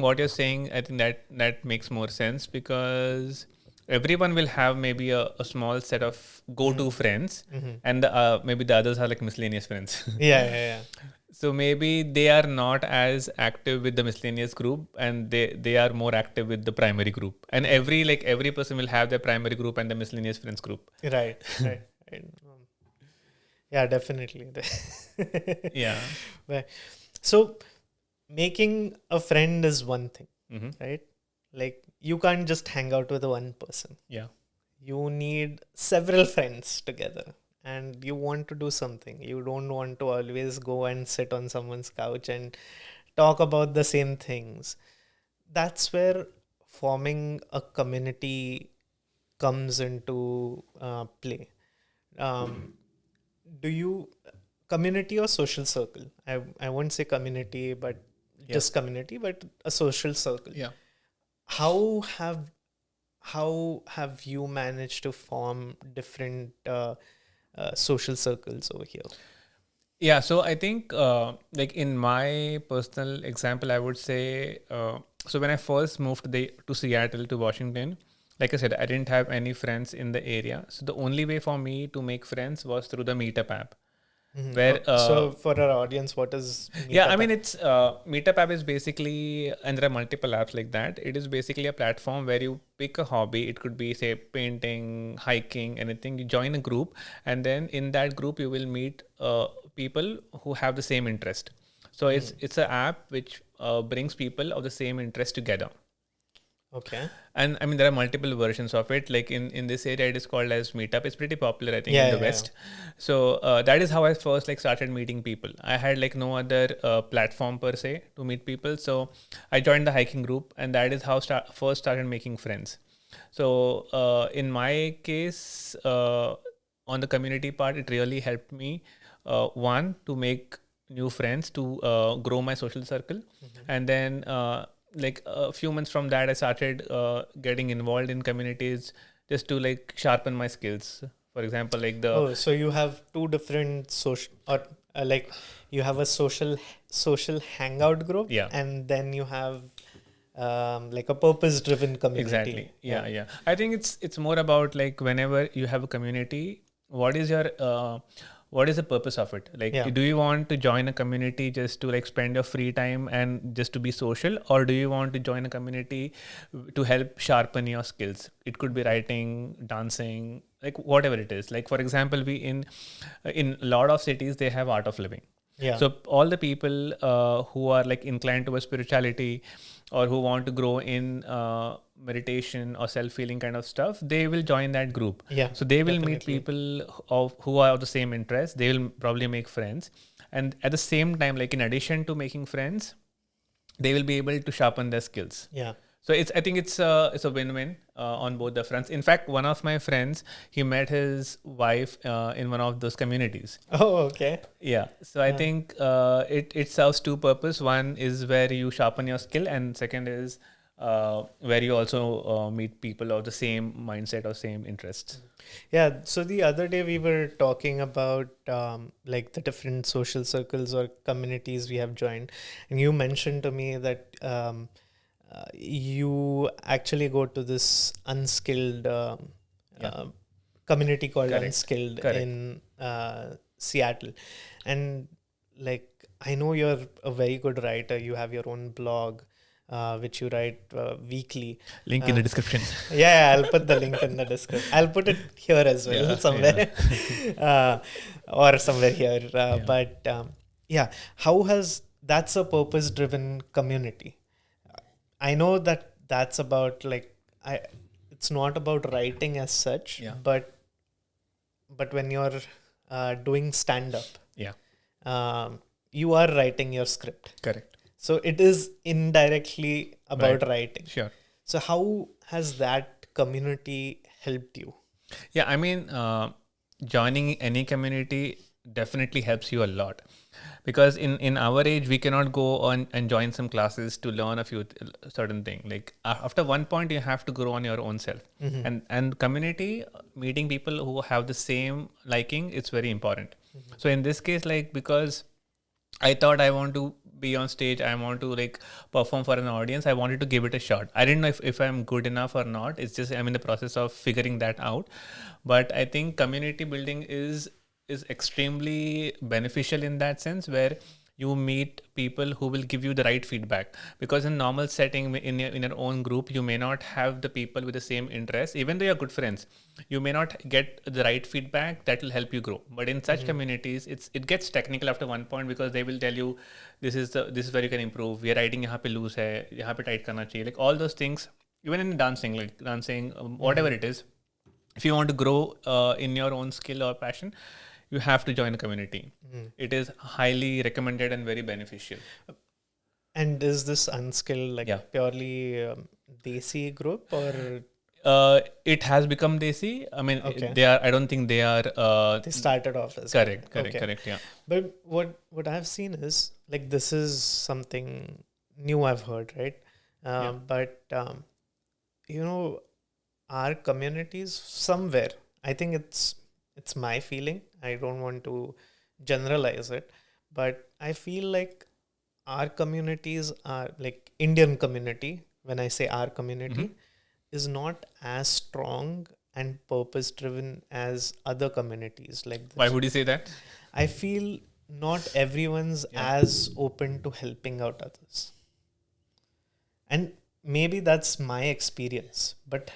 what you're saying, I think that makes more sense because everyone will have maybe a small set of go-to friends, Mm-hmm. and maybe the others are like miscellaneous friends. Yeah, yeah, So maybe they are not as active with the miscellaneous group, and they are more active with the primary group. And every person will have their primary group and the miscellaneous friends group. yeah. Right, right, right. Yeah, definitely. Yeah. But, so making a friend is one thing, Mm-hmm. right? Like you can't just hang out with one person. Yeah. You need several friends together, and you want to do something. You don't want to always go and sit on someone's couch and talk about the same things. That's where forming a community comes into play. Um, do you community or social circle? I won't say community, but Yeah. just community, but a social circle. Yeah. How have how have you managed to form different social circles over here? Yeah, so I think like in my personal example, I would say so when I first moved to Seattle to Washington, like I said, I didn't have any friends in the area. So the only way for me to make friends was through the Meetup app, Mhm. where So for our audience, what is yeah, I Meetup? mean, it's Meetup app is basically, and there are multiple apps like that. It is basically a platform where you pick a hobby. It could be, say, painting, hiking, anything. You join a group, and then in that group, you will meet people who have the same interest. So it's an app which brings people of the same interest together. Okay. And I mean, there are multiple versions of it. Like in this area, it is called as Meetup. It's pretty popular, I think, in Yeah, the yeah, West. So that is how I first like started meeting people. I had like no other platform per se to meet people. So I joined the hiking group, and that is how first started making friends. So in my case, on the community part, it really helped me. One, to make new friends, to grow my social circle, and then like a few months from that, I started getting involved in communities just to like sharpen my skills. For example, like the Oh, so you have two different social, or like you have a social hangout group, yeah. and then you have like a purpose-driven community. Exactly. Yeah. Yeah, yeah. I think it's more about like whenever you have a community, what is your what is the purpose of it? Like, Yeah. do you want to join a community just to like spend your free time and just to be social, or do you want to join a community to help sharpen your skills? It could be writing, dancing, like whatever it is. Like for example, we in a lot of cities they have art of living. Yeah. So all the people who are like inclined towards spirituality or who want to grow in meditation or self-healing kind of stuff, they will join that group. Yeah. So they will meet Definitely. people who are of the same interest. They will probably make friends. And at the same time, like in addition to making friends, they will be able to sharpen their skills. Yeah. So I think it's a win-win on both the fronts. In fact, one of my friends, he met his wife in one of those communities. Oh, okay. Yeah. So I think it serves two purpose. One is where you sharpen your skill, and second is where you also meet people of the same mindset or same interests. Yeah. So the other day we were talking about like the different social circles or communities we have joined, and you mentioned to me that you actually go to this unskilled Yeah. community called Correct. Unskilled Correct. in Seattle, and like I know you're a very good writer. You have your own blog. Which you write weekly. Link in the description. Yeah, I'll put the link in the description. I'll put it here as well, Yeah, somewhere, or somewhere here. Yeah. But yeah, how has that's a purpose-driven community? I know that that's about like I. It's not about writing as such, Yeah. but when you're doing stand-up, Yeah. you are writing your script. Correct. So it is indirectly about Right. writing. Sure. So how has that community helped you? Yeah, I mean, joining any community definitely helps you a lot, because in our age we cannot go on and join some classes to learn a few certain thing. Like after one point you have to grow on your own self, and community, meeting people who have the same liking, it's very important. So in this case, like because I thought I want to be on stage. I want to like perform for an audience. I wanted to give it a shot. I didn't know if I'm good enough or not. It's just I'm in the process of figuring that out. But I think community building is extremely beneficial in that sense, where you meet people who will give you the right feedback, because in normal setting in your own group you may not have the people with the same interest. Even though you're good friends, you may not get the right feedback that will help you grow. But in such communities, it gets technical after one point, because they will tell you this is where you can improve. We are writing यहाँ पे loose है, यहाँ पे tight करना चाहिए, like all those things. Even in dancing, like dancing, whatever it is, if you want to grow in your own skill or passion, you have to join a community. It is highly recommended and very beneficial. And is this unskilled like Yeah. purely desi group or It has become desi. I mean, Okay. they are. I don't think they are. they started off as Correct. that? Okay. Correct. Yeah. But what I've seen is like this is something new I've heard, right? But you know, our communities somewhere, I think it's my feeling. I don't want to generalize it, but I feel like our communities are like Indian community. When I say our community, is not as strong and purpose driven as other communities. Like Why this. would you say that? I feel not everyone's as open to helping out others. And maybe that's my experience, but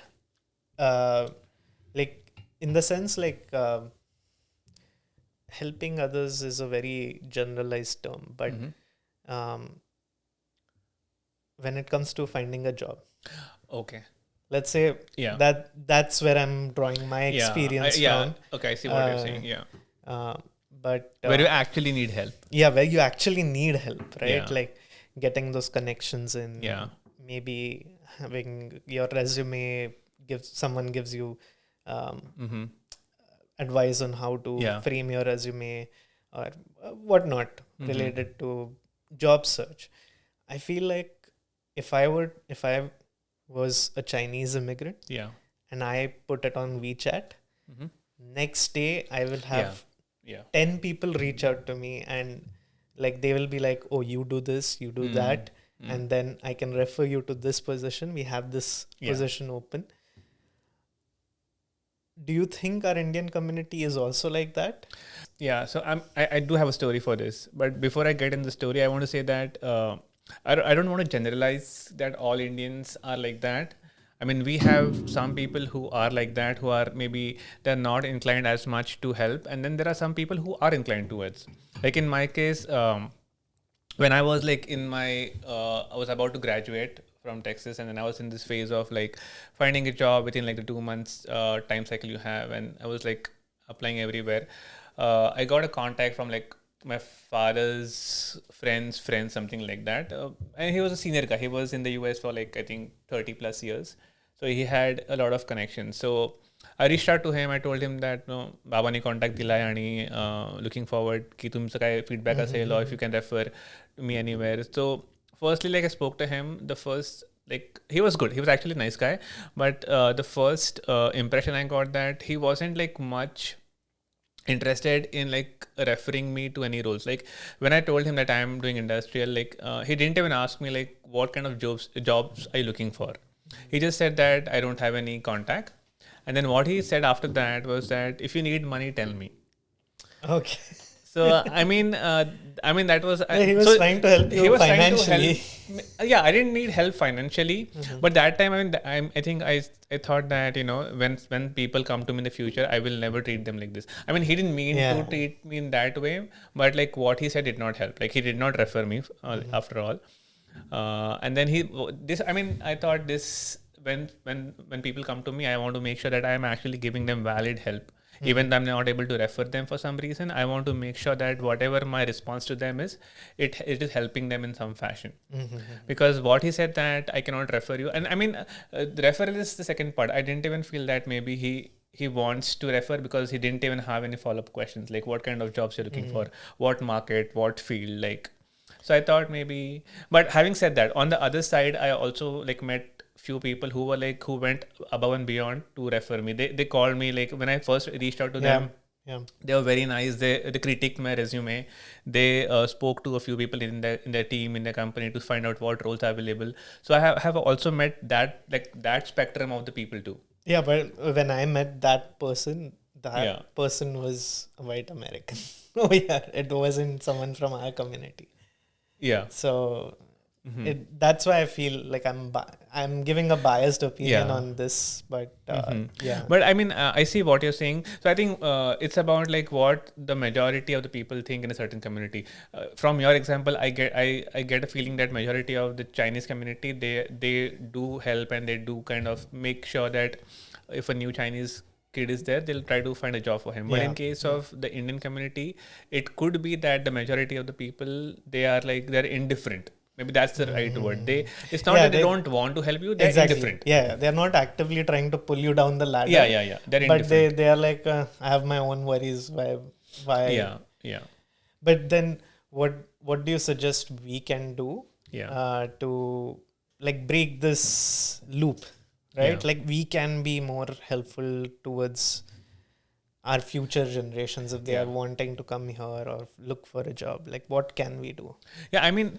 like in the sense like helping others is a very generalized term, but when it comes to finding a job, Okay. let's say Yeah. that's where I'm drawing my experience from. Okay, I see what you're saying. Yeah. But Where you actually need help. yeah, where you actually need help, right? Yeah. Like getting those connections in. Yeah. Maybe having your resume gives you advice on how to Yeah. frame your resume or whatnot related to job search. I feel like if I was a Chinese immigrant Yeah. and I put it on WeChat, next day I will have Yeah. 10 people reach out to me and like they will be like, oh, you do this, you do that, and then I can refer you to this position. We have this position open. Do you think our Indian community is also like that? Yeah, so I do have a story for this, but before I get in the story, I want to say that I don't want to generalize that all Indians are like that. I mean, we have some people who are like that, who are maybe they're not inclined as much to help, and then there are some people who are inclined towards. Like in my case, when I was like I was about to graduate from Texas, and then I was in this phase of like finding a job within like the 2 months time cycle you have, and I was like applying everywhere. I got a contact from like my father's friends, something like that, and he was a senior guy. He was in the US for like I think 30 plus years, so he had a lot of connections. So I reached out to him. I told him that no, बाबांनी contact दिलाय आणि looking forward की तुमचं काय feedback असेल, or if you can refer me anywhere. So firstly, like I spoke to him. The first like he was good. He was actually a nice guy, but the first impression I got that he wasn't like much interested in like referring me to any roles. Like when I told him that I'm doing industrial, like he didn't even ask me like what kind of jobs are you looking for. He just said that I don't have any contact, and then what he said after that was that if you need money, tell me. Okay. So I mean that was He was trying to help you he was financially. trying to help. Yeah, I didn't need help financially, but that time I think I thought that when people come to me in the future, I will never treat them like this. I mean, he didn't mean to treat me in that way, but like what he said did not help. Like he did not refer me after all, and then I thought this when people come to me, I want to make sure that I am actually giving them valid help. Even though I'm not able to refer them for some reason, I want to make sure that whatever my response to them is, it is helping them in some fashion. Because what he said that I cannot refer you, and I mean, the referral is the second part. I didn't even feel that maybe he wants to refer because he didn't even have any follow-up questions like what kind of jobs you're looking for, what market, what field, like. So I thought maybe, but having said that, on the other side, I also like met few people who went above and beyond to refer me. They called me like when I first reached out to them. Yeah. They were very nice. They critiqued my resume. They spoke to a few people in their team, in their company, to find out what roles are available. So I have also met that, like, that spectrum of the people too. Yeah, but when I met that Yeah. person was a white American. Oh yeah, it wasn't someone from our community. Yeah. So that's why I feel like I'm giving a biased opinion Yeah. on this, but yeah, But I mean, I see what you're saying. So I think it's about like what the majority of the people think in a certain community. From your example, I get a feeling that majority of the Chinese community, they do help, and they do kind of make sure that if a new Chinese kid is there, they'll try to find a job for him. But yeah, in case of the Indian community, it could be that the majority of the people, they are like, they're indifferent. Maybe that's the right word. It's not yeah. that they don't want to help you, they're Exactly. indifferent. Yeah, they're not actively trying to pull you down the ladder. Yeah. They're But indifferent. they are like, I have my own worries. Why? Yeah. But then, what do you suggest we can do Yeah. to like break this loop, right? Yeah. Like we can be more helpful towards our future generations if they Yeah. are wanting to come here or look for a job. Like what can we do? Yeah, I mean,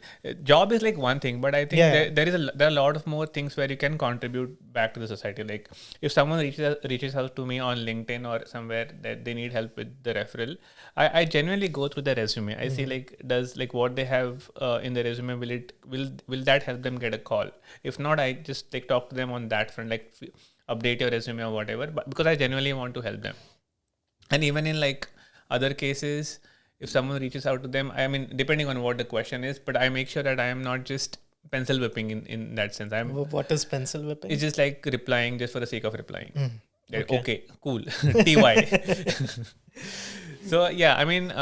job is like one thing, but I think Yeah. there are a lot of more things where you can contribute back to the society. Like if someone reaches out to me on LinkedIn or somewhere that they need help with the referral, I genuinely go through the resume. I see like, does like what they have in the resume, will that help them get a call? If not, I just like talk to them on that front, like update your resume or whatever. But because I genuinely want to help them. And even in like other cases, if someone reaches out to them, I mean, depending on what the question is, but I make sure that I am not just pencil whipping in that sense. What is pencil whipping? It's just like replying just for the sake of replying. Like, Okay. okay, cool. TY. So yeah, I mean,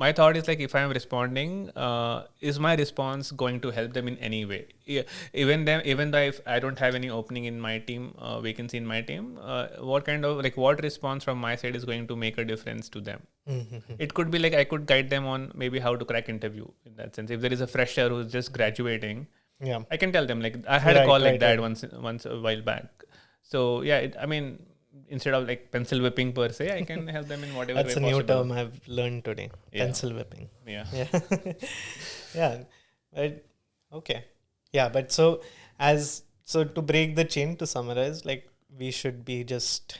my thought is like, if I am responding, is my response going to help them in any way? Yeah, even though if I don't have any opening in my team, vacancy in my team, what kind of like, what response from my side is going to make a difference to them? It could be like, I could guide them on maybe how to crack interview in that sense. If there is a fresher who's just graduating, Yeah. I can tell them, like, I had a Right, call like right, that right. once a while back. So yeah, I mean, instead of like pencil whipping per se, I can help them in whatever That's way a new possible. term I've learned today. Yeah. Pencil whipping. Yeah. Yeah. Yeah. But, okay. Yeah, but so to break the chain, to summarize, like we should be just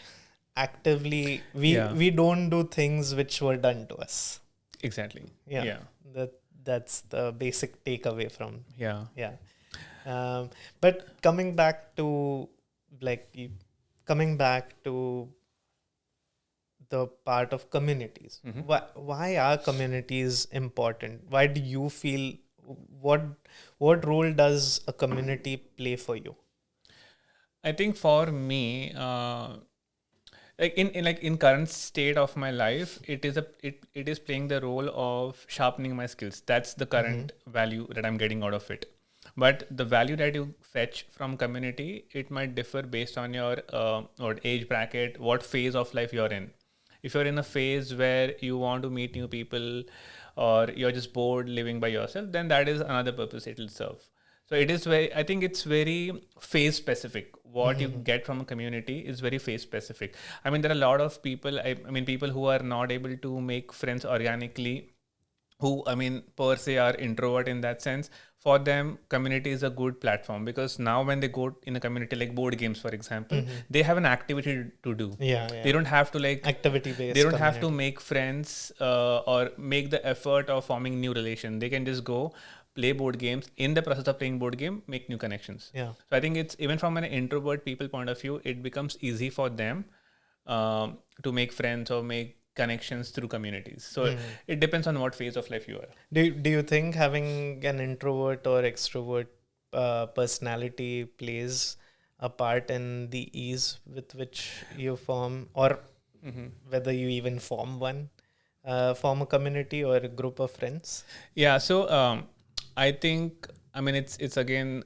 actively Yeah. we don't do things which were done to us. Exactly. Yeah. Yeah. That's the basic takeaway from Yeah. yeah. But coming back to coming back to the part of communities. Why are communities important? Why do you feel what role does a community play for you? I think for me, like in current state of my life, it is playing the role of sharpening my skills. That's the current value that I'm getting out of it. But the value that you fetch from community, it might differ based on your what age bracket, what phase of life you're in. If you're in a phase where you want to meet new people, or you're just bored living by yourself, then that is another purpose it will serve. So it is I think it's very phase specific. What you get from a community is very phase specific. I mean, there are a lot of people, I mean, people who are not able to make friends organically, who, I mean, per se are introvert in that sense. For them, community is a good platform, because now when they go in a community like board games, for example, they have an activity to do. Yeah. They don't have to like Activity based. they don't have to make friends or make the effort of forming new relation. They can just go play board games. In the process of playing board game, make new connections. Yeah. So I think it's, even from an introvert people point of view, it becomes easy for them to make friends or make connections through communities. So it depends on what phase of life you are. Do you think having an introvert or extrovert personality plays a part in the ease with which you form, or whether you even form a community or a group of friends? Yeah. So I think, I mean, it's again,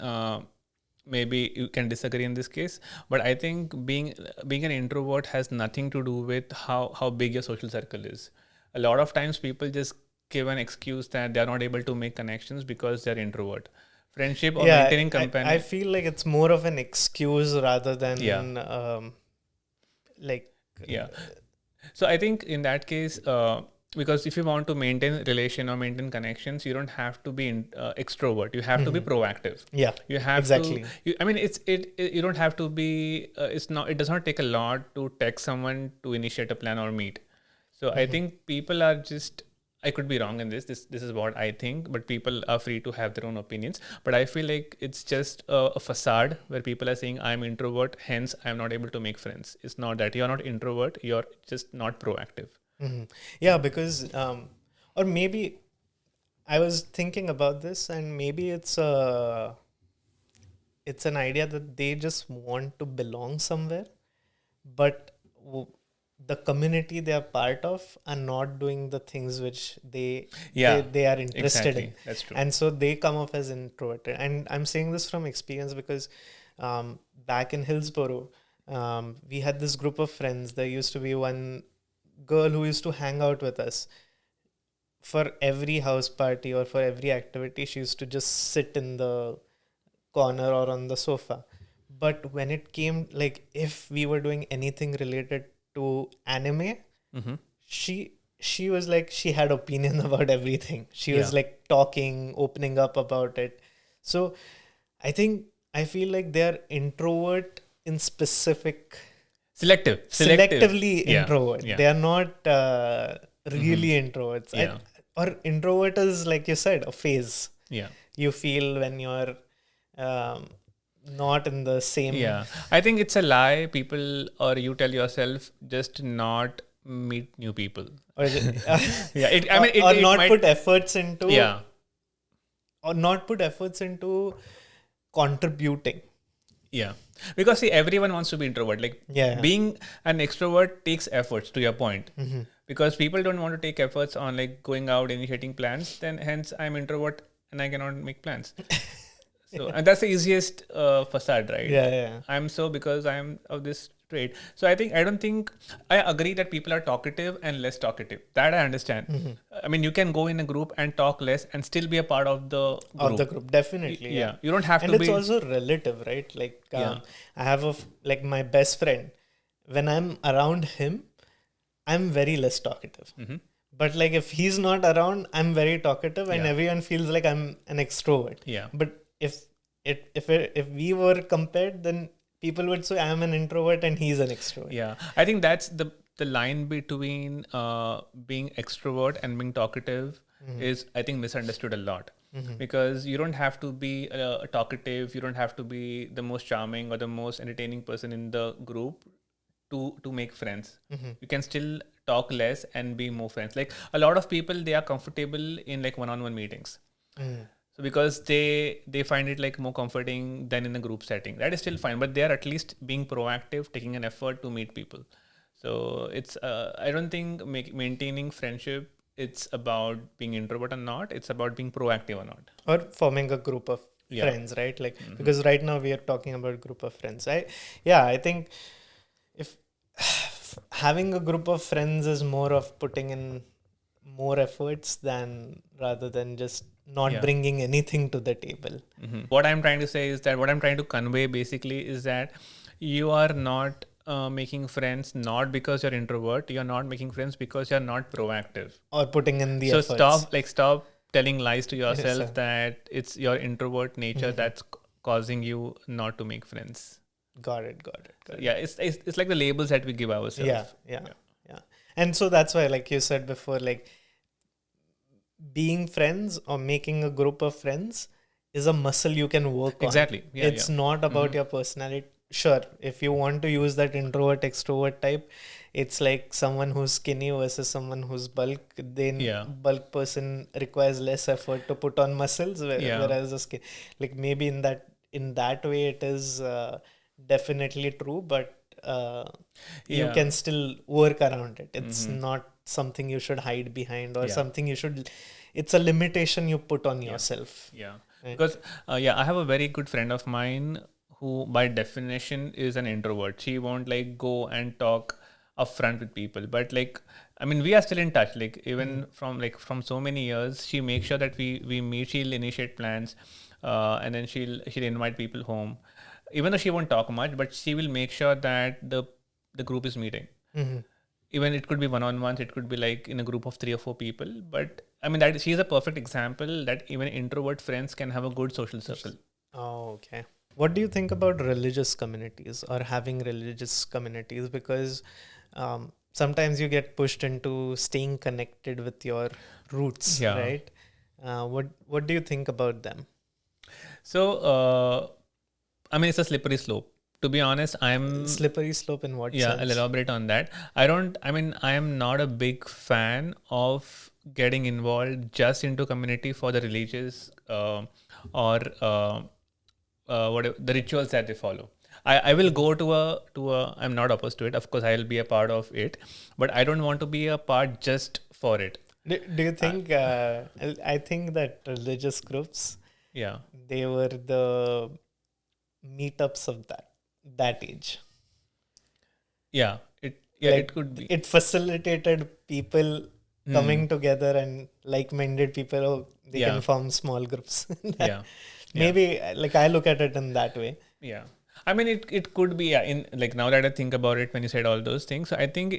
maybe you can disagree in this case, but I think being an introvert has nothing to do with how big your social circle is. A lot of times people just give an excuse that they're not able to make connections because they're introvert. Friendship or maintaining company. I feel like it's more of an excuse rather than Yeah. like Yeah. So I think in that case, because if you want to maintain relation or maintain connections, you don't have to be extrovert. You have to be proactive. Yeah, You have to. exactly. I mean, you don't have to be. It's not. It does not take a lot to text someone to initiate a plan or meet. So I think people are just. I could be wrong in this. This is what I think, but people are free to have their own opinions. But I feel like it's just a facade where people are saying I'm introvert, hence I'm not able to make friends. It's not that you're not introvert, you're just not proactive. Yeah, because or maybe I was thinking about this, and maybe it's an idea that they just want to belong somewhere, but the community they are part of are not doing the things which Yeah, they are interested in, exactly. That's true. and so they come off as introverted. And I'm saying this from experience because back in Hillsborough, we had this group of friends. There used to be one girl who used to hang out with us for every house party or for every activity. She used to just sit in the corner or on the sofa. But when it came, like, if we were doing anything related to anime, Hmm. she was like, she had opinion about everything. She Yeah. was like talking, opening up about it. So I feel like they're introvert in specific, Selective. selectively Yeah. introvert. Yeah. They are not really introverts. Yeah. Or introvert is, like you said, a phase Yeah. you feel when you're um, not in the same. Yeah. I think it's a lie. People or you tell yourself just not meet new people. Or Yeah. I or, mean, or it not might. put efforts into Yeah. or not put efforts into contributing. Yeah. Because see, everyone wants to be introvert. Like Yeah. being an extrovert takes efforts to your point. Because people don't want to take efforts on like going out, initiating plans, then hence I'm introvert and I cannot make plans. So and that's the easiest facade, right? Yeah, yeah. I'm so because I'm of this trait. So I don't think I agree that people are talkative and less talkative. That I understand. I mean, you can go in a group and talk less and still be a part of the Of the group. group, definitely, yeah. Yeah, you don't have And to it's be. also relative, right? Like, Yeah, I have like my best friend. When I'm around him, I'm very less talkative. But like if he's not around, I'm very talkative, and Yeah. everyone feels like I'm an extrovert. Yeah. But if we were compared, then people would say I'm an introvert and he's an extrovert. Yeah, I think that's the line between being extrovert and being talkative is I think misunderstood a lot because you don't have to be talkative, you don't have to be the most charming or the most entertaining person in the group to make friends. You can still talk less and be more friends. Like a lot of people, they are comfortable in like one-on-one meetings. So because they find it like more comforting than in a group setting. That is still fine, but they are at least being proactive, taking an effort to meet people. So it's I don't think maintaining friendship it's about being introvert or not. It's about being proactive or not. Or forming a group of Yeah. friends, right? Like because right now we are talking about group of friends. I think if having a group of friends is more of putting in more efforts than rather than just not Yeah. bringing anything to the table. What I'm trying to say is that what I'm trying to convey basically is that you are not making friends not because you're introvert. You're not making friends because you're not proactive. Or putting in the So efforts. stop telling lies to Yes, yourself sir. that it's your introvert nature that's causing you not to make friends. Got it. Yeah, it's like the labels that we give ourselves. Yeah. And so that's why, like you said before, like being friends or making a group of friends is a muscle you can work on. Exactly. Yeah, It's not about your personality. Sure, if you want to use that introvert extrovert type, it's like someone who's skinny versus someone who's bulk. Then Yeah. bulk person requires less effort to put on muscles, Yeah. whereas a skin, like maybe in that way it is definitely true, but you Yeah. can still work around it. It's not something you should hide behind or Yeah. something you should. It's a limitation you put on yourself. Yeah. Right. Because I have a very good friend of mine who by definition is an introvert. She won't like go and talk upfront with people. But like I mean we are still in touch. Like even from so many years, she makes sure that we meet, she'll initiate plans, and then she'll invite people home. Even though she won't talk much, but she will make sure that the group is meeting. even it could be one-on-ones, it could be like in a group of 3 or 4 people. But I mean, that she's a perfect example that even introvert friends can have a good social circle. Oh, okay. What do you think about religious communities or having religious communities? Because sometimes you get pushed into staying connected with your roots, Yeah. right? What do you think about them? So I mean, it's a slippery slope. To be honest, Slippery slope in what I'll sense? elaborate on that. I mean, I am not a big fan of getting involved just into community for the religious or whatever the rituals that they follow. I will go to a I'm not opposed to it. Of course, I'll be a part of it, but I don't want to be a part just for it. Do you think? I think that religious groups, Yeah. they were the meetups of that age. Yeah. Like It could be. it facilitated people coming together and like-minded people. Oh, they can Yeah. form small groups. Yeah. Yeah. Maybe like I look at it in that way. Yeah. I mean, it could be, yeah, in like now that I think about it, when you said all those things, I think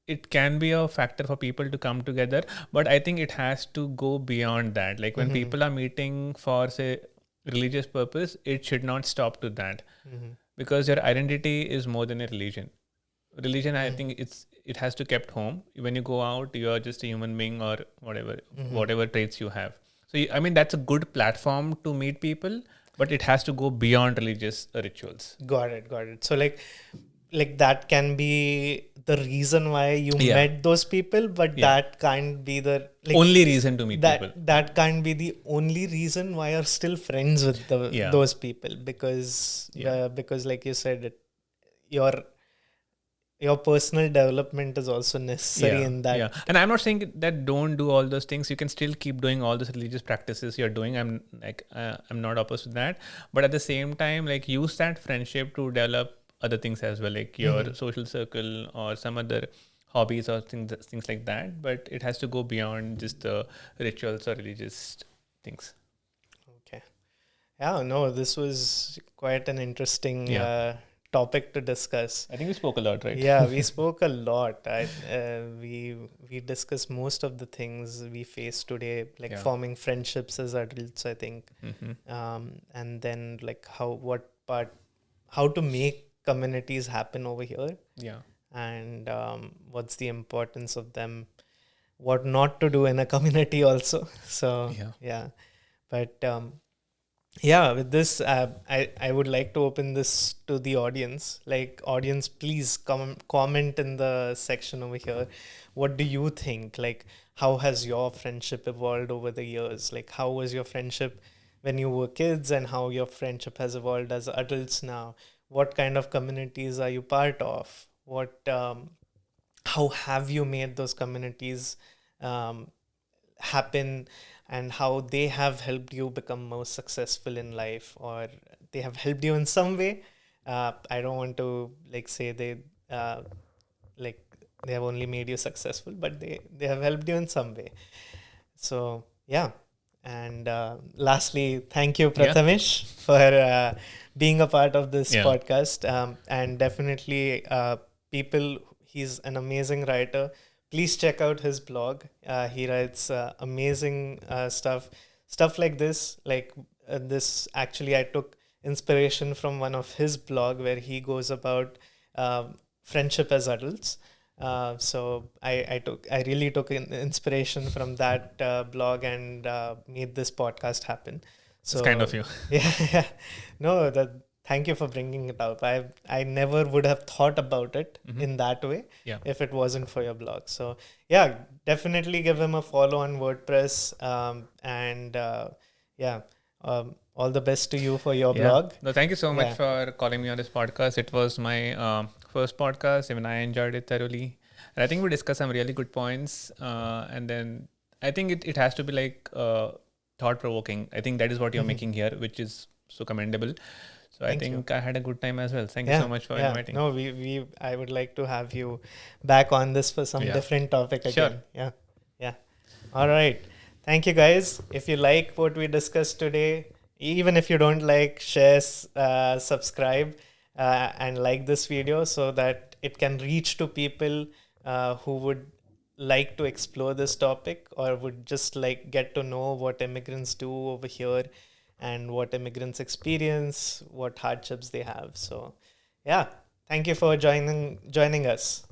it can be a factor for people to come together, but I think it has to go beyond that. Like when people are meeting for, say, religious purpose, it should not stop to that, because your identity is more than a religion. Religion, I think it has to kept home. When you go out, you are just a human being or whatever traits you have. So I mean, that's a good platform to meet people, but it has to go beyond religious rituals. Got it. So like that can be the reason why you Yeah. met those people, but Yeah. that can't be the like Only reason to meet people. that can't be the only reason why you're still friends with Yeah. those people, because like you said, your personal development is also necessary in that. Yeah. And I'm not saying that don't do all those things. You can still keep doing all those religious practices you're doing. I'm not opposed to that. But at the same time, like, use that friendship to develop other things as well, like your social circle or some other hobbies or things like that. But it has to go beyond just the rituals or religious things. Okay. Yeah, no, this was quite an interesting topic to discuss. I think we spoke a lot, right? Yeah, we spoke a lot. We discussed most of the things we face today, like forming friendships as adults, I think, and then like how to make communities happen over here, Yeah. and what's the importance of them, what not to do in a community also. So yeah, but yeah, with this, I would like to open this to the audience. Like, audience, please comment in the section over here. What do you think? Like, how has your friendship evolved over the years? Like, how was your friendship when you were kids, and how your friendship has evolved as adults now? What kind of communities are you part of? How have you made those communities happen, and how they have helped you become more successful in life, or they have helped you in some way? I don't want to like say like they have only made you successful, but they have helped you in some way. So yeah. And lastly, thank you, Prathamesh, for being a part of this podcast. And definitely, people, he's an amazing writer. Please check out his blog. He writes amazing stuff like this. Like this, actually, I took inspiration from one of his blog where he goes about friendship as adults. So I really took inspiration from that blog and made this podcast happen. So it's kind of you. Yeah. No, thank you for bringing it up. I never would have thought about it in that way if it wasn't for your blog. So yeah, definitely give him a follow on WordPress. And all the best to you for your blog. No, thank you so much for calling me on this podcast. It was my first podcast. Even I enjoyed it thoroughly. And I think we discussed some really good points. And then I think it has to be like thought-provoking. I think that is what you're making here, which is so commendable. So I think I had a good time as well. Thank you so much for inviting. No, I would like to have you back on this for some different topic again. Sure. Yeah. All right. Thank you, guys. If you like what we discussed today, even if you don't like, share, subscribe, and like this video so that it can reach to people who would like to explore this topic or would just like get to know what immigrants do over here and what immigrants experience, what hardships they have. So, yeah, thank you for joining us.